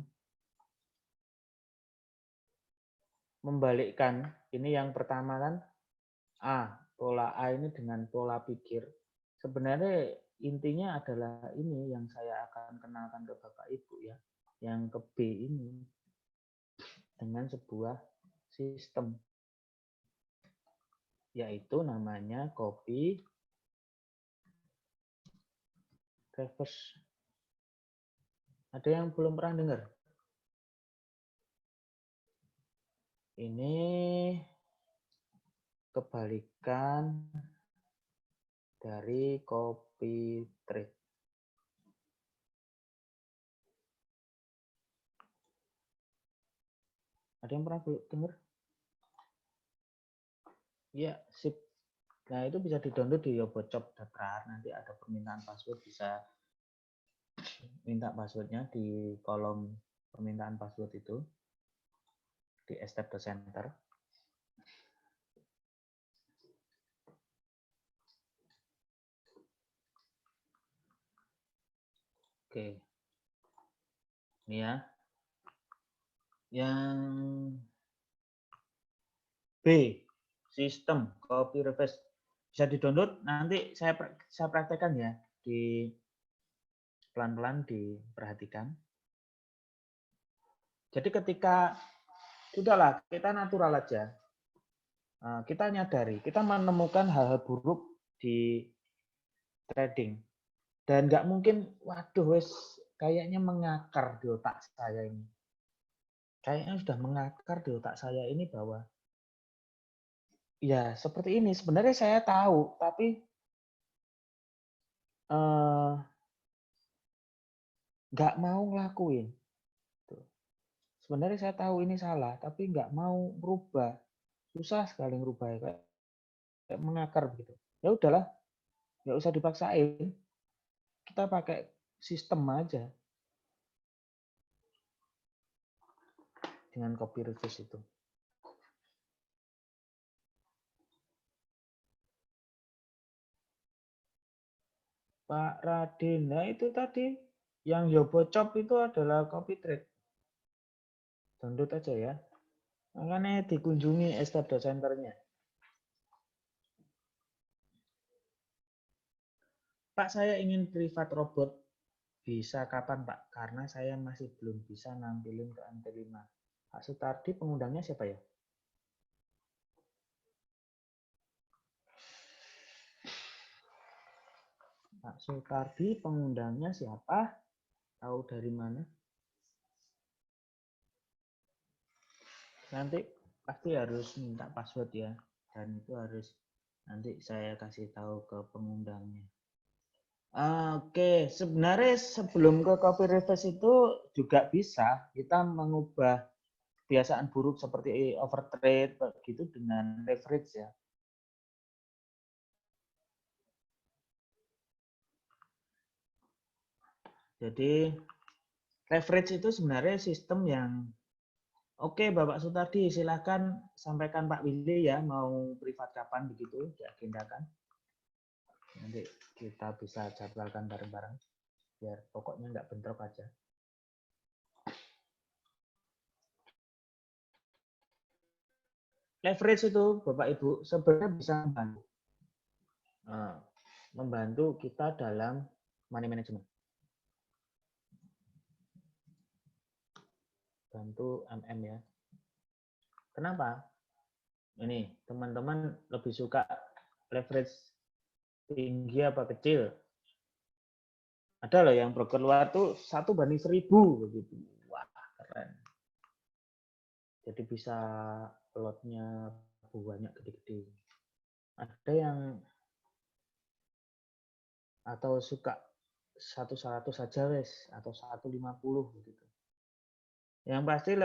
[SPEAKER 1] membalikkan. Ini yang pertama kan, pola A ini dengan pola pikir. Sebenarnya intinya adalah ini yang saya akan kenalkan ke Bapak Ibu ya, yang ke B ini dengan sebuah sistem, yaitu namanya copy reverse. Ada yang belum pernah dengar? Ini kebalikan dari copy trade. Ada yang pernah dengar? Ya, sip. Nah, itu bisa di-download di yobocop.rar. Nanti ada permintaan password, bisa minta passwordnya di kolom permintaan password itu di step.center. Oke. Ini ya. Yang B, sistem copy reverse. Bisa di-download, nanti saya praktekkan ya, di pelan-pelan diperhatikan. Jadi ketika sudahlah kita natural aja, kita nyadari, kita menemukan hal-hal buruk di trading, dan nggak mungkin, waduh wes kayaknya mengakar di otak saya ini, kayaknya sudah mengakar di otak saya ini bahwa ya seperti ini. Sebenarnya saya tahu, tapi nggak mau ngelakuin. Sebenarnya saya tahu ini salah, tapi nggak mau berubah. Susah sekali merubah, kayak mengakar begitu. Ya udahlah, nggak usah dipaksain. Kita pakai sistem aja dengan copy reverse itu. Pak Raden, nah itu tadi yang Yobocop itu adalah copy trade. Download aja ya. Makanya dikunjungi step.center-nya. Pak, saya ingin privat robot. Bisa kapan, Pak? Karena saya masih belum bisa nampilin ke MT5. Pak Sutardi, pengundangnya siapa ya? Pak Sutardi, pengundangnya siapa? Tahu dari mana? Nanti pasti harus minta password ya. Dan itu harus nanti saya kasih tahu ke pengundangnya. Oke, sebenarnya sebelum ke copy reverse itu juga bisa kita mengubah kebiasaan buruk seperti overtrade begitu dengan leverage ya. Jadi leverage itu sebenarnya sistem yang oke, Bapak Sutardi, silakan sampaikan Pak Willy ya mau privat kapan begitu diagendakan. Nanti kita bisa jadwalkan bareng-bareng biar pokoknya nggak bentrok aja. Leverage itu Bapak Ibu sebenarnya bisa membantu kita dalam money management. Bantu MM ya. Kenapa? Ini teman-teman lebih suka leverage tinggi apa kecil? Ada loh yang broker luar tuh 1:1000 begitu. Wah, keren. Jadi bisa lotnya banyak gede-gede. Ada yang atau suka 100 saja wes atau 150 begitu. Yang pasti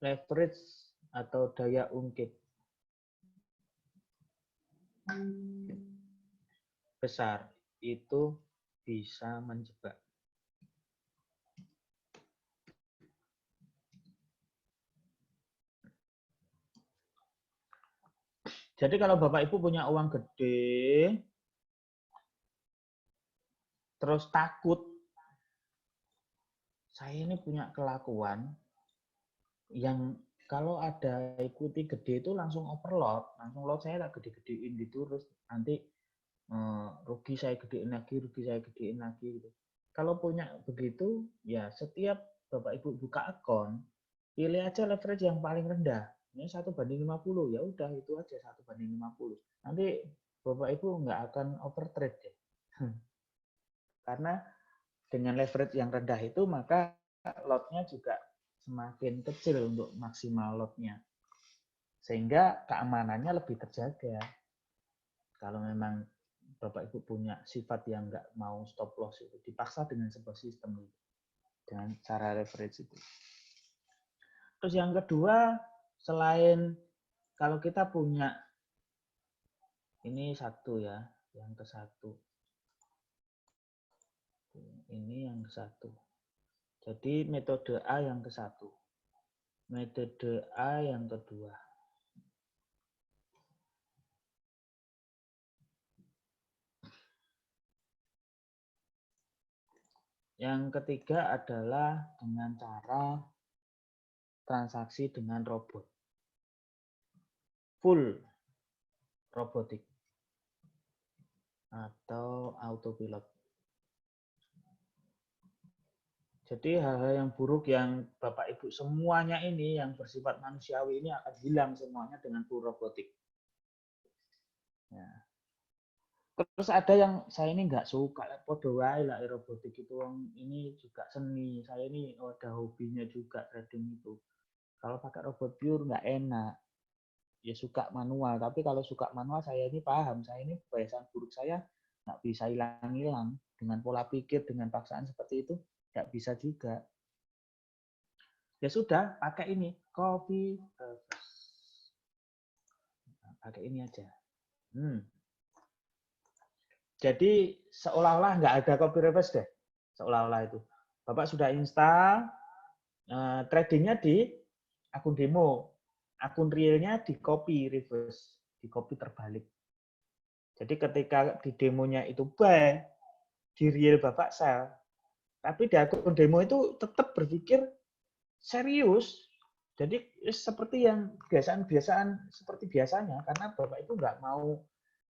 [SPEAKER 1] leverage atau daya ungkit besar itu bisa menjebak. Jadi kalau Bapak Ibu punya uang gede, terus takut, saya ini punya kelakuan yang kalau ada ikuti gede itu langsung overload, langsung load saya tak gede-gedein gitu, terus nanti rugi saya gedein lagi, rugi saya gedein lagi gitu. Kalau punya begitu, ya setiap Bapak Ibu buka akun, pilih aja leverage yang paling rendah. Ini 1:50, ya udah itu aja 1:50. Nanti Bapak Ibu nggak akan overtrade deh. Karena dengan leverage yang rendah itu maka lotnya juga semakin kecil untuk maksimal lotnya. Sehingga keamanannya lebih terjaga. Kalau memang Bapak Ibu punya sifat yang nggak mau stop loss itu dipaksa dengan sebuah sistem itu. Dengan cara leverage itu. Terus yang kedua, selain kalau kita punya ini satu ya, yang ke satu. Ini yang ke satu. Jadi metode A yang ke satu. Metode A yang kedua. Yang ketiga adalah dengan cara transaksi dengan robot. Full robotik atau autopilot. Jadi hal-hal yang buruk yang Bapak Ibu semuanya ini yang bersifat manusiawi ini akan hilang semuanya dengan full robotik. Ya. Terus ada yang saya ini nggak suka, podo wae lah robotik itu, ini juga seni. Saya ini ada hobinya juga trading itu. Kalau pakai robot pure nggak enak. Ya suka manual, tapi kalau suka manual saya ini paham, saya ini kebiasaan buruk saya nggak bisa hilang-hilang dengan pola pikir, dengan paksaan seperti itu nggak bisa juga. Ya sudah, pakai ini copy reverse. Pakai ini aja. Jadi seolah-olah nggak ada copy reverse deh, seolah-olah itu. Bapak sudah install, tradingnya di akun demo, akun realnya di copy reverse, di copy terbalik. Jadi ketika di demonya itu buy, di real Bapak sell, tapi di akun demo itu tetap berpikir serius. Jadi seperti yang kebiasaan-kebiasaan seperti biasanya, karena Bapak itu nggak mau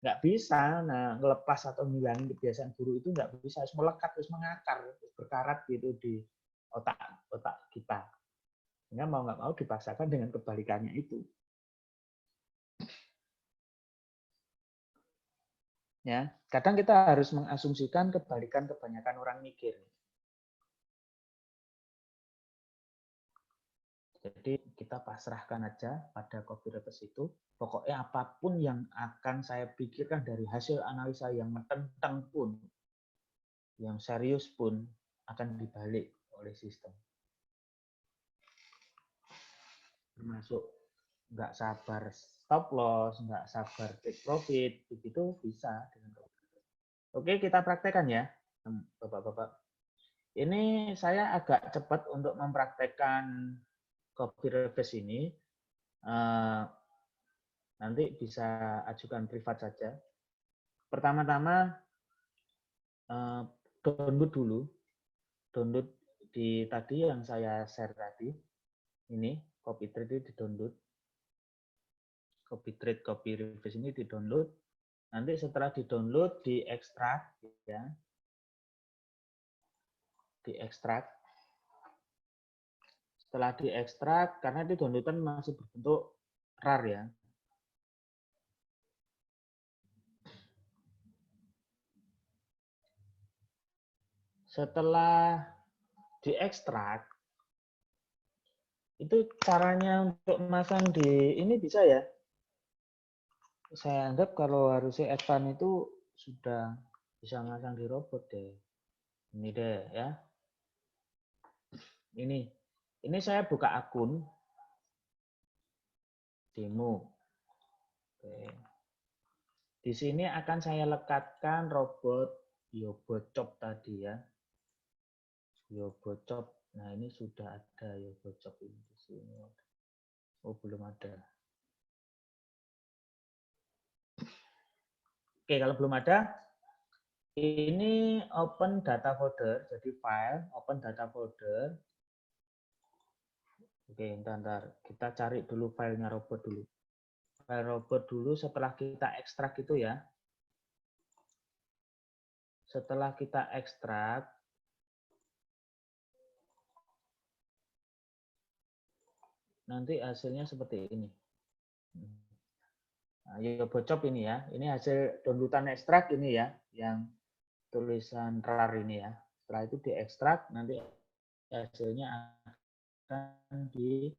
[SPEAKER 1] nggak bisa. Nah, ngelepas atau ngilangin kebiasaan buruk itu nggak bisa, harus melekat, harus mengakar, harus berkarat gitu di otak kita. Sehingga mau nggak mau dipaksakan dengan kebalikannya itu. Ya, kadang kita harus mengasumsikan kebalikan kebanyakan orang mikir. Jadi kita pasrahkan aja pada copywriters itu. Pokoknya apapun yang akan saya pikirkan dari hasil analisa yang menentang pun, yang serius pun, akan dibalik oleh sistem. Termasuk nggak sabar stop loss, nggak sabar take profit, begitu bisa dengan copywriter. Oke, kita praktekkan ya, Bapak-Bapak. Ini saya agak cepat untuk mempraktekkan copywriters ini. Nanti bisa ajukan privat saja. Pertama-tama download dulu. Download di tadi yang saya share tadi. Ini CopyTrade di-download. CopyTrade copywriters ini di-download. Nanti setelah di-download diekstrak ya. Diekstrak. Setelah diekstrak karena itu downloadan masih berbentuk RAR ya. Setelah diekstrak, itu caranya untuk memasang di ini bisa ya. Saya anggap kalau harusnya advance itu sudah bisa memasang di robot deh. Ini deh ya. Ini saya buka akun demo. Oke. Di sini akan saya lekatkan robot Yobotchop tadi ya. Yobotchop. Nah, ini sudah ada Yobotchop ini di sini. Oh, belum ada. Oke, kalau belum ada, ini open data folder. Jadi file, open data folder. Oke, ntar. Kita cari dulu filenya robot dulu. File robot dulu setelah kita ekstrak itu ya. Setelah kita ekstrak, nanti hasilnya seperti ini. Nah, Yobotchop ini ya. Ini hasil downloadan ekstrak ini ya, yang tulisan RAR ini ya. Setelah itu diekstrak, nanti hasilnya akan di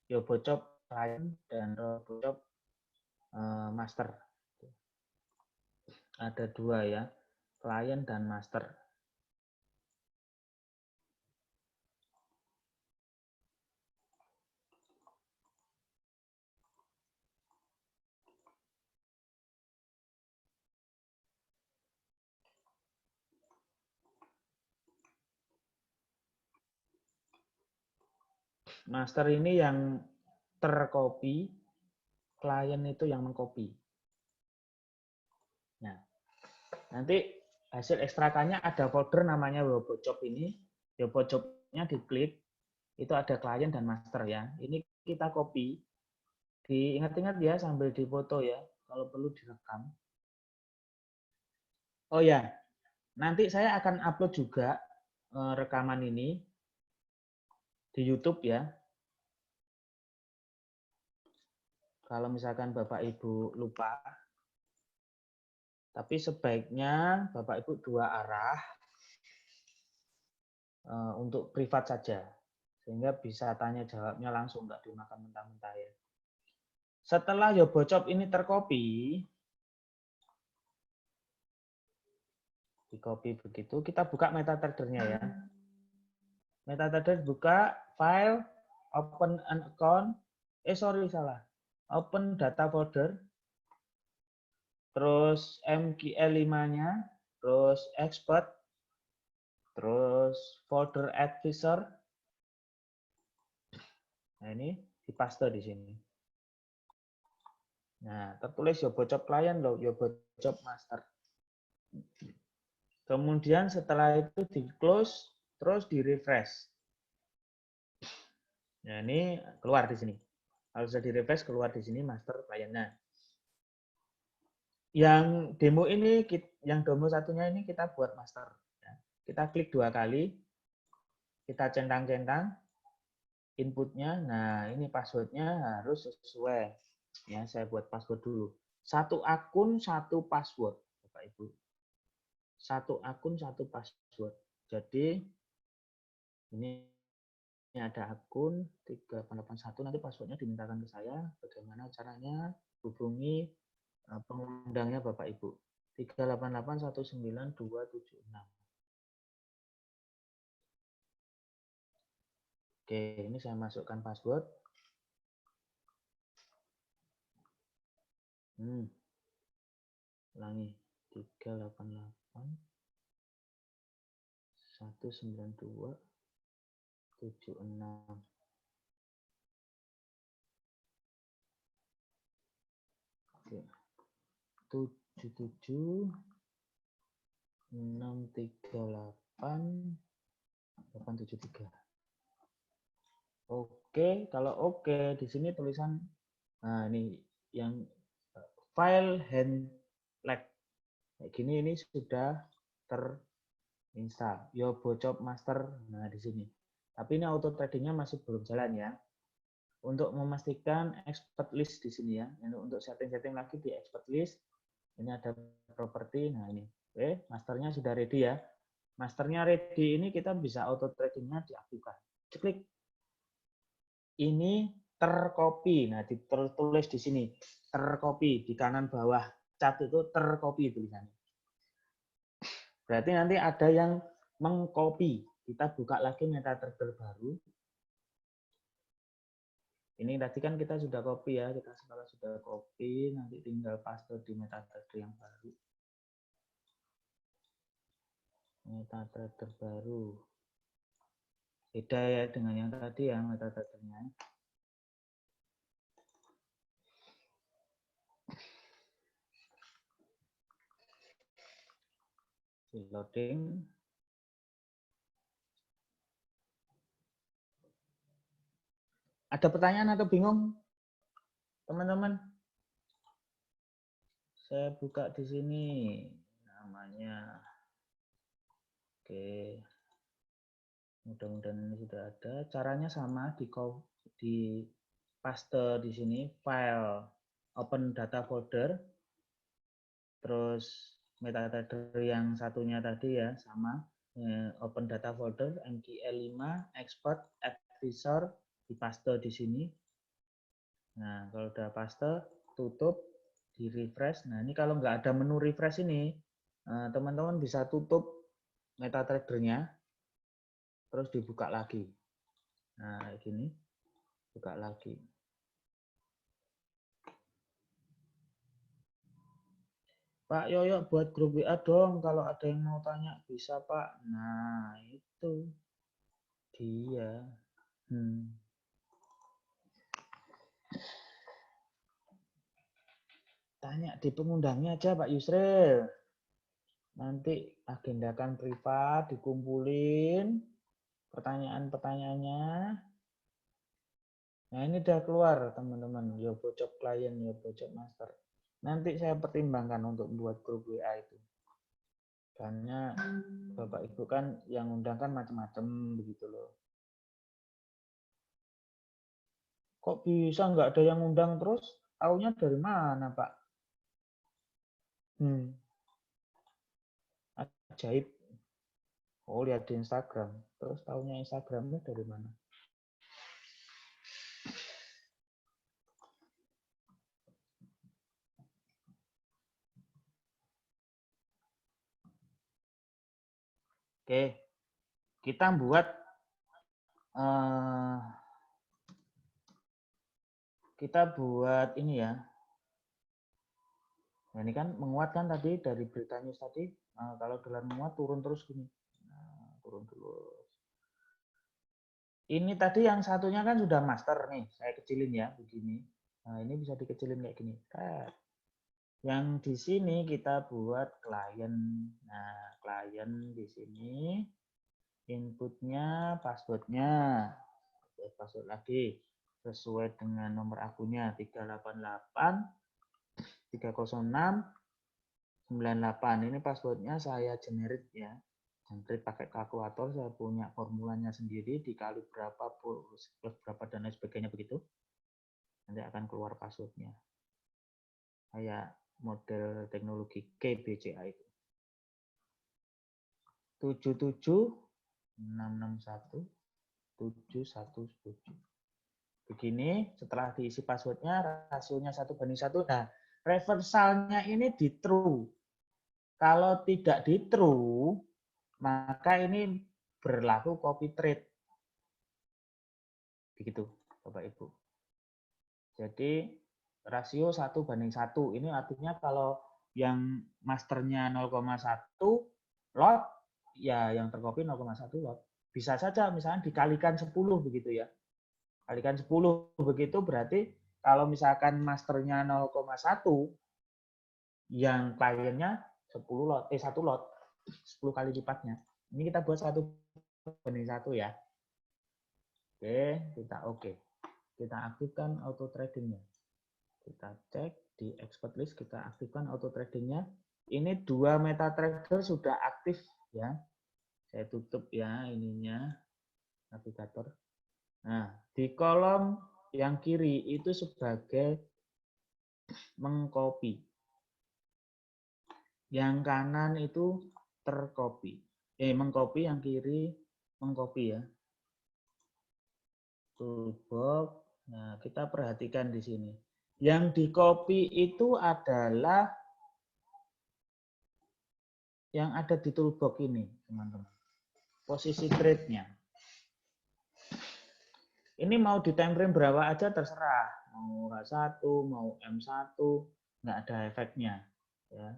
[SPEAKER 1] Yobotchop client dan Yobotchop master. Ada dua ya, client dan master. Master ini yang tercopy, klien itu yang mengcopy. Nah, nanti hasil ekstrakannya ada folder namanya Yobotchop ini. Yobotchop-nya diklik, itu ada klien dan master ya. Ini kita copy. Diingat-ingat ya sambil difoto ya, kalau perlu direkam. Oh ya, nanti saya akan upload juga rekaman ini di YouTube ya. Kalau misalkan Bapak Ibu lupa, tapi sebaiknya Bapak Ibu dua arah untuk privat saja, sehingga bisa tanya jawabnya langsung, nggak dimakan mentah-mentah ya. Setelah Yobotchop ini tercopy, di copy begitu, kita buka MetaTrader-nya ya. MetaTrader buka, file, open an account, salah. Open data folder, terus MQL5-nya, terus export, terus folder advisor. Nah, ini dipaste di sini. Nah, tertulis Yobotchop client loh, Yobotchop master. Kemudian setelah itu di close, terus di refresh. Nah, ini keluar di sini. Kalau sudah di refresh keluar di sini master client-nya. Yang demo ini, yang demo satunya ini kita buat master. Ya. Kita klik 2 kali, kita centang-centang inputnya. Nah, ini passwordnya harus sesuai. Ya, saya buat password dulu. 1 akun, 1 password, Bapak Ibu. 1 akun, 1 password. Jadi ini ada akun 3881, nanti passwordnya dimintakan ke saya. Bagaimana caranya? Hubungi pengundangnya Bapak Ibu. 388192276. Oke, ini saya masukkan password. Ulangi. 388192276. Oke. 77638 Oke, kalau oke di sini tulisan, nah ini yang file handled kayak gini, ini sudah terinstall. Yo bocop master, nah di sini. Tapi ini auto tradingnya masih belum jalan ya. Untuk memastikan expert list di sini ya. Untuk setting-setting lagi di expert list. Ini ada properti, nah ini. Oke, masternya sudah ready ya. Masternya ready ini kita bisa auto tradingnya diaktifkan. Klik. Ini tercopy. Nah, ditulis di sini. Tercopy di kanan bawah cat itu tercopy tulisannya. Berarti nanti ada yang mengcopy. Kita buka lagi MetaTrader baru. Ini tadi kan kita sudah copy ya. Kita sekarang sudah copy. Nanti tinggal paste di MetaTrader yang baru. MetaTrader baru. Beda ya dengan yang tadi ya MetaTrader-nya. Loading. Ada pertanyaan atau bingung, teman-teman? Saya buka di sini namanya. Oke. Mudah-mudahan ini sudah ada. Caranya sama, di paste di sini file open data folder. Terus MetaTrader yang satunya tadi ya sama, open data folder MQL5 export advisor dipaste di sini. Nah, kalau udah paste, tutup, di refresh. Nah, ini kalau nggak ada menu refresh ini, teman-teman bisa tutup MetaTrader-nya, terus dibuka lagi. Nah, kayak gini, buka lagi. Pak Yoyo buat grup WA dong, kalau ada yang mau tanya bisa Pak. Nah, itu dia. Tanya di pengundangnya aja Pak Yusril. Nanti agendakan privat, dikumpulin pertanyaan-pertanyaannya. Nah, ini udah keluar teman-teman. Yo bocok klien, yo bocok master. Nanti saya pertimbangkan untuk buat grup WA itu. Karena Bapak Ibu kan yang undang kan macam-macam begitu loh. Kok bisa nggak ada yang undang terus? Taunya dari mana, Pak? Ajaib. Oh, lihat di Instagram. Terus taunya Instagramnya dari mana? Oke, kita buat ini ya. Nah, ini kan menguatkan tadi dari berita news tadi. Kalau dolar menguat turun terus gini. Nah, turun terus. Ini tadi yang satunya kan sudah master nih. Saya kecilin ya begini. Nah, ini bisa dikecilin kayak gini. Yang di sini kita buat klien. Nah, klien di sini inputnya, passwordnya, password lagi sesuai dengan nomor akunnya 388 306 98. Ini passwordnya saya generate ya. Generate pakai kalkulator, saya punya formulanya sendiri, dikali berapa plus berapa dan lain sebagainya begitu. Nanti akan keluar passwordnya. Kayak model teknologi KBCA itu. 77661 717. Begini, setelah diisi passwordnya, rasionya 1:1. Nah, reversalnya ini di true. Kalau tidak di true, maka ini berlaku copy trade. Begitu, Bapak Ibu. Jadi, rasio 1:1. Ini artinya kalau yang masternya 0,1 lot, ya yang tercopy 0,1 lot. Bisa saja misalnya dikalikan 10 begitu ya. Kalikan 10 begitu berarti kalau misalkan masternya 0,1, yang kliennya 1 lot, 10 kali lipatnya. Ini kita buat 1:1 ya. Oke, kita oke. Kita aktifkan auto tradingnya. Kita cek di expert list, kita aktifkan auto tradingnya. Ini 2 MetaTrader sudah aktif ya. Saya tutup ya ininya, navigator. Nah, di kolom yang kiri itu sebagai mengcopy. Yang kanan itu tercopy. Mengcopy, yang kiri mengcopy ya. Toolbox. Nah, kita perhatikan di sini. Yang di-copy itu adalah yang ada di toolbox ini, teman-teman. Posisi trade-nya. Ini mau di time frame berapa aja terserah. Mau H1, mau M1, nggak ada efeknya. Ya.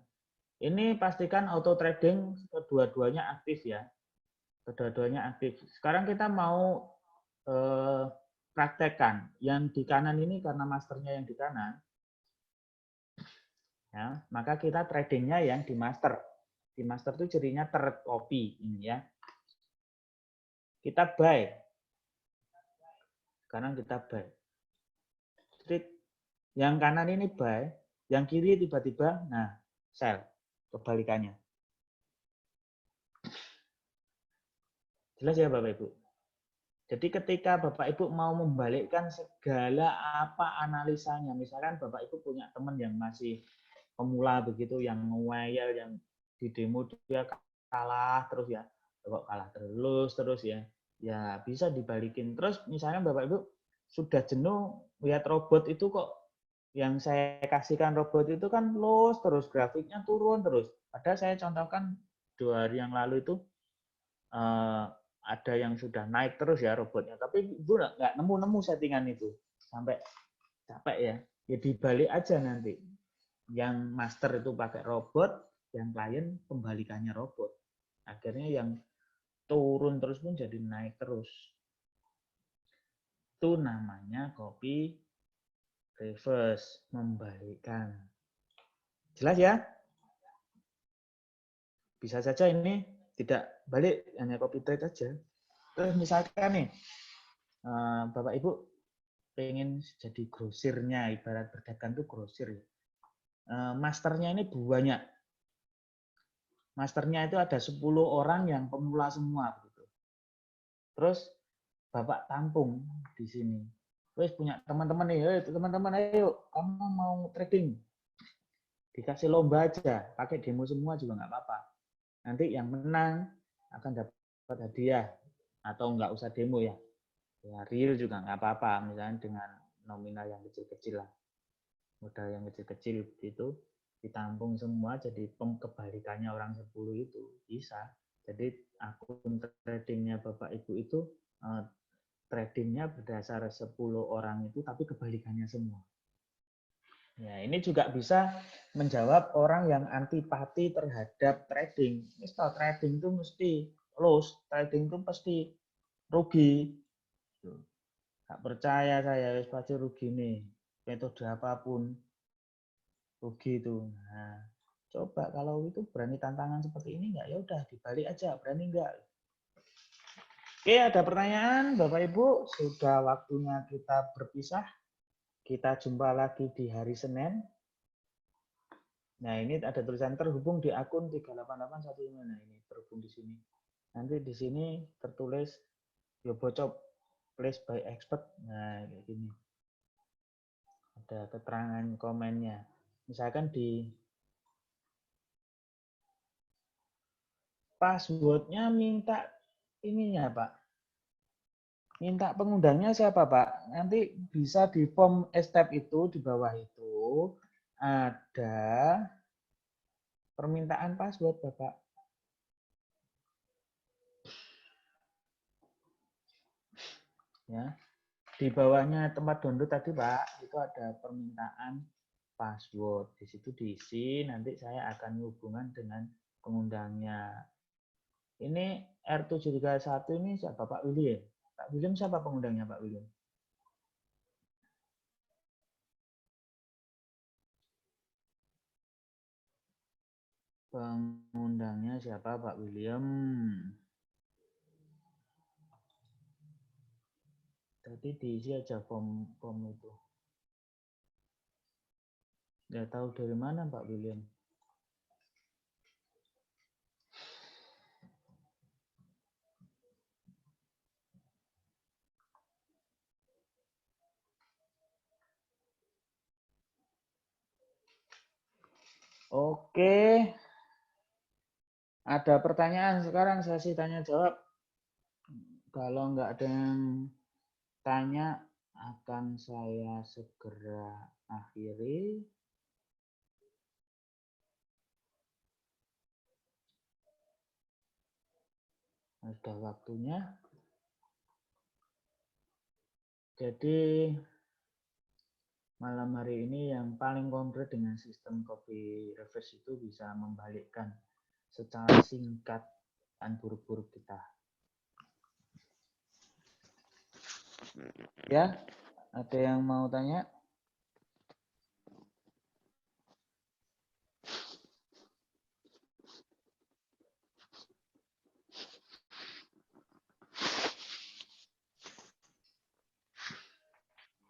[SPEAKER 1] Ini pastikan auto trading kedua-duanya aktif ya. Kedua-duanya aktif. Sekarang kita mau praktekkan. Yang di kanan ini karena masternya yang di kanan. Ya, maka kita tradingnya yang di master. Di master itu jadinya tercopy ini ya. Kita buy. Sekarang kita buy. Yang kanan ini buy, yang kiri tiba-tiba, nah, sell. Kebalikannya. Jelas ya Bapak Ibu? Jadi ketika Bapak Ibu mau membalikkan segala apa analisanya, misalkan Bapak Ibu punya teman yang masih pemula begitu, yang ngeyel, yang di demo dia kalah terus ya, kok kalah terus ya, ya bisa dibalikin. Terus misalnya Bapak Ibu sudah jenuh lihat robot itu kok, yang saya kasihkan robot itu kan loss terus, grafiknya turun terus. Padahal saya contohkan 2 hari yang lalu itu ada yang sudah naik terus ya robotnya, tapi Ibu nggak nemu settingan itu, sampai capek ya. Ya dibalik aja nanti. Yang master itu pakai robot, yang klien kembalikannya robot. Akhirnya yang turun terus pun jadi naik terus. Itu namanya copy reverse, membalikkan. Jelas ya? Bisa saja ini tidak balik, hanya copy trade aja. Terus misalkan nih, Bapak Ibu pengen jadi grosirnya, ibarat berdagang itu grosir. Masternya ini banyak. Masternya itu ada 10 orang yang pemula semua. Terus Bapak tampung di sini. Terus punya teman-teman nih, teman-teman ayo, kamu mau trading. Dikasih lomba aja, pakai demo semua juga nggak apa-apa. Nanti yang menang akan dapat hadiah, atau nggak usah demo ya. Ya real juga nggak apa-apa, misalnya dengan nominal yang kecil-kecil lah. Modal yang kecil-kecil itu ditampung semua, jadi kebalikannya orang 10 itu bisa. Jadi akun tradingnya Bapak Ibu itu tradingnya berdasar 10 orang itu, tapi kebalikannya semua. Ya, ini juga bisa menjawab orang yang antipati terhadap trading. Misal trading itu mesti loss, trading itu pasti rugi. Nggak percaya saya, pasti rugi nih. Metode apapun rugi itu. Nah, coba kalau itu berani tantangan seperti ini nggak, ya udah dibalik aja, berani nggak? Oke, ada pertanyaan Bapak Ibu? Sudah waktunya kita berpisah. Kita jumpa lagi di hari Senin. Nah, ini ada tulisan terhubung di akun 38815. Nah, ini terhubung di sini. Nanti di sini tertulis Yobocop place by expert. Nah, kayak gini. Ada keterangan komennya. Misalkan di passwordnya minta ininya, Pak. Minta pengundangnya siapa, Pak? Nanti bisa di form step itu, di bawah itu ada permintaan password, Bapak. Ya. Di bawahnya tempat download tadi, Pak, itu ada permintaan password. Di situ diisi, nanti saya akan hubungan dengan pengundangnya. Ini R731 ini siapa, Pak Willy ya? Pak William siapa pengundangnya, Pak William? Pengundangnya siapa, Pak William? Tadi diisi aja form itu. Nggak tahu dari mana, Pak William. Oke. Ada pertanyaan sekarang sesi tanya jawab. Kalau nggak ada yang tanya, akan saya segera akhiri. Sudah waktunya. Jadi malam hari ini yang paling konkret dengan sistem copy reverse itu bisa membalikkan secara singkat dan buruk-buruk kita. Ya, ada yang mau tanya?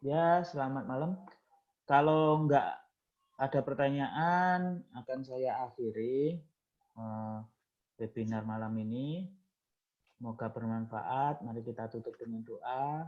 [SPEAKER 1] Ya, selamat malam. Kalau nggak ada pertanyaan, akan saya akhiri webinar malam ini. Semoga bermanfaat. Mari kita tutup dengan doa.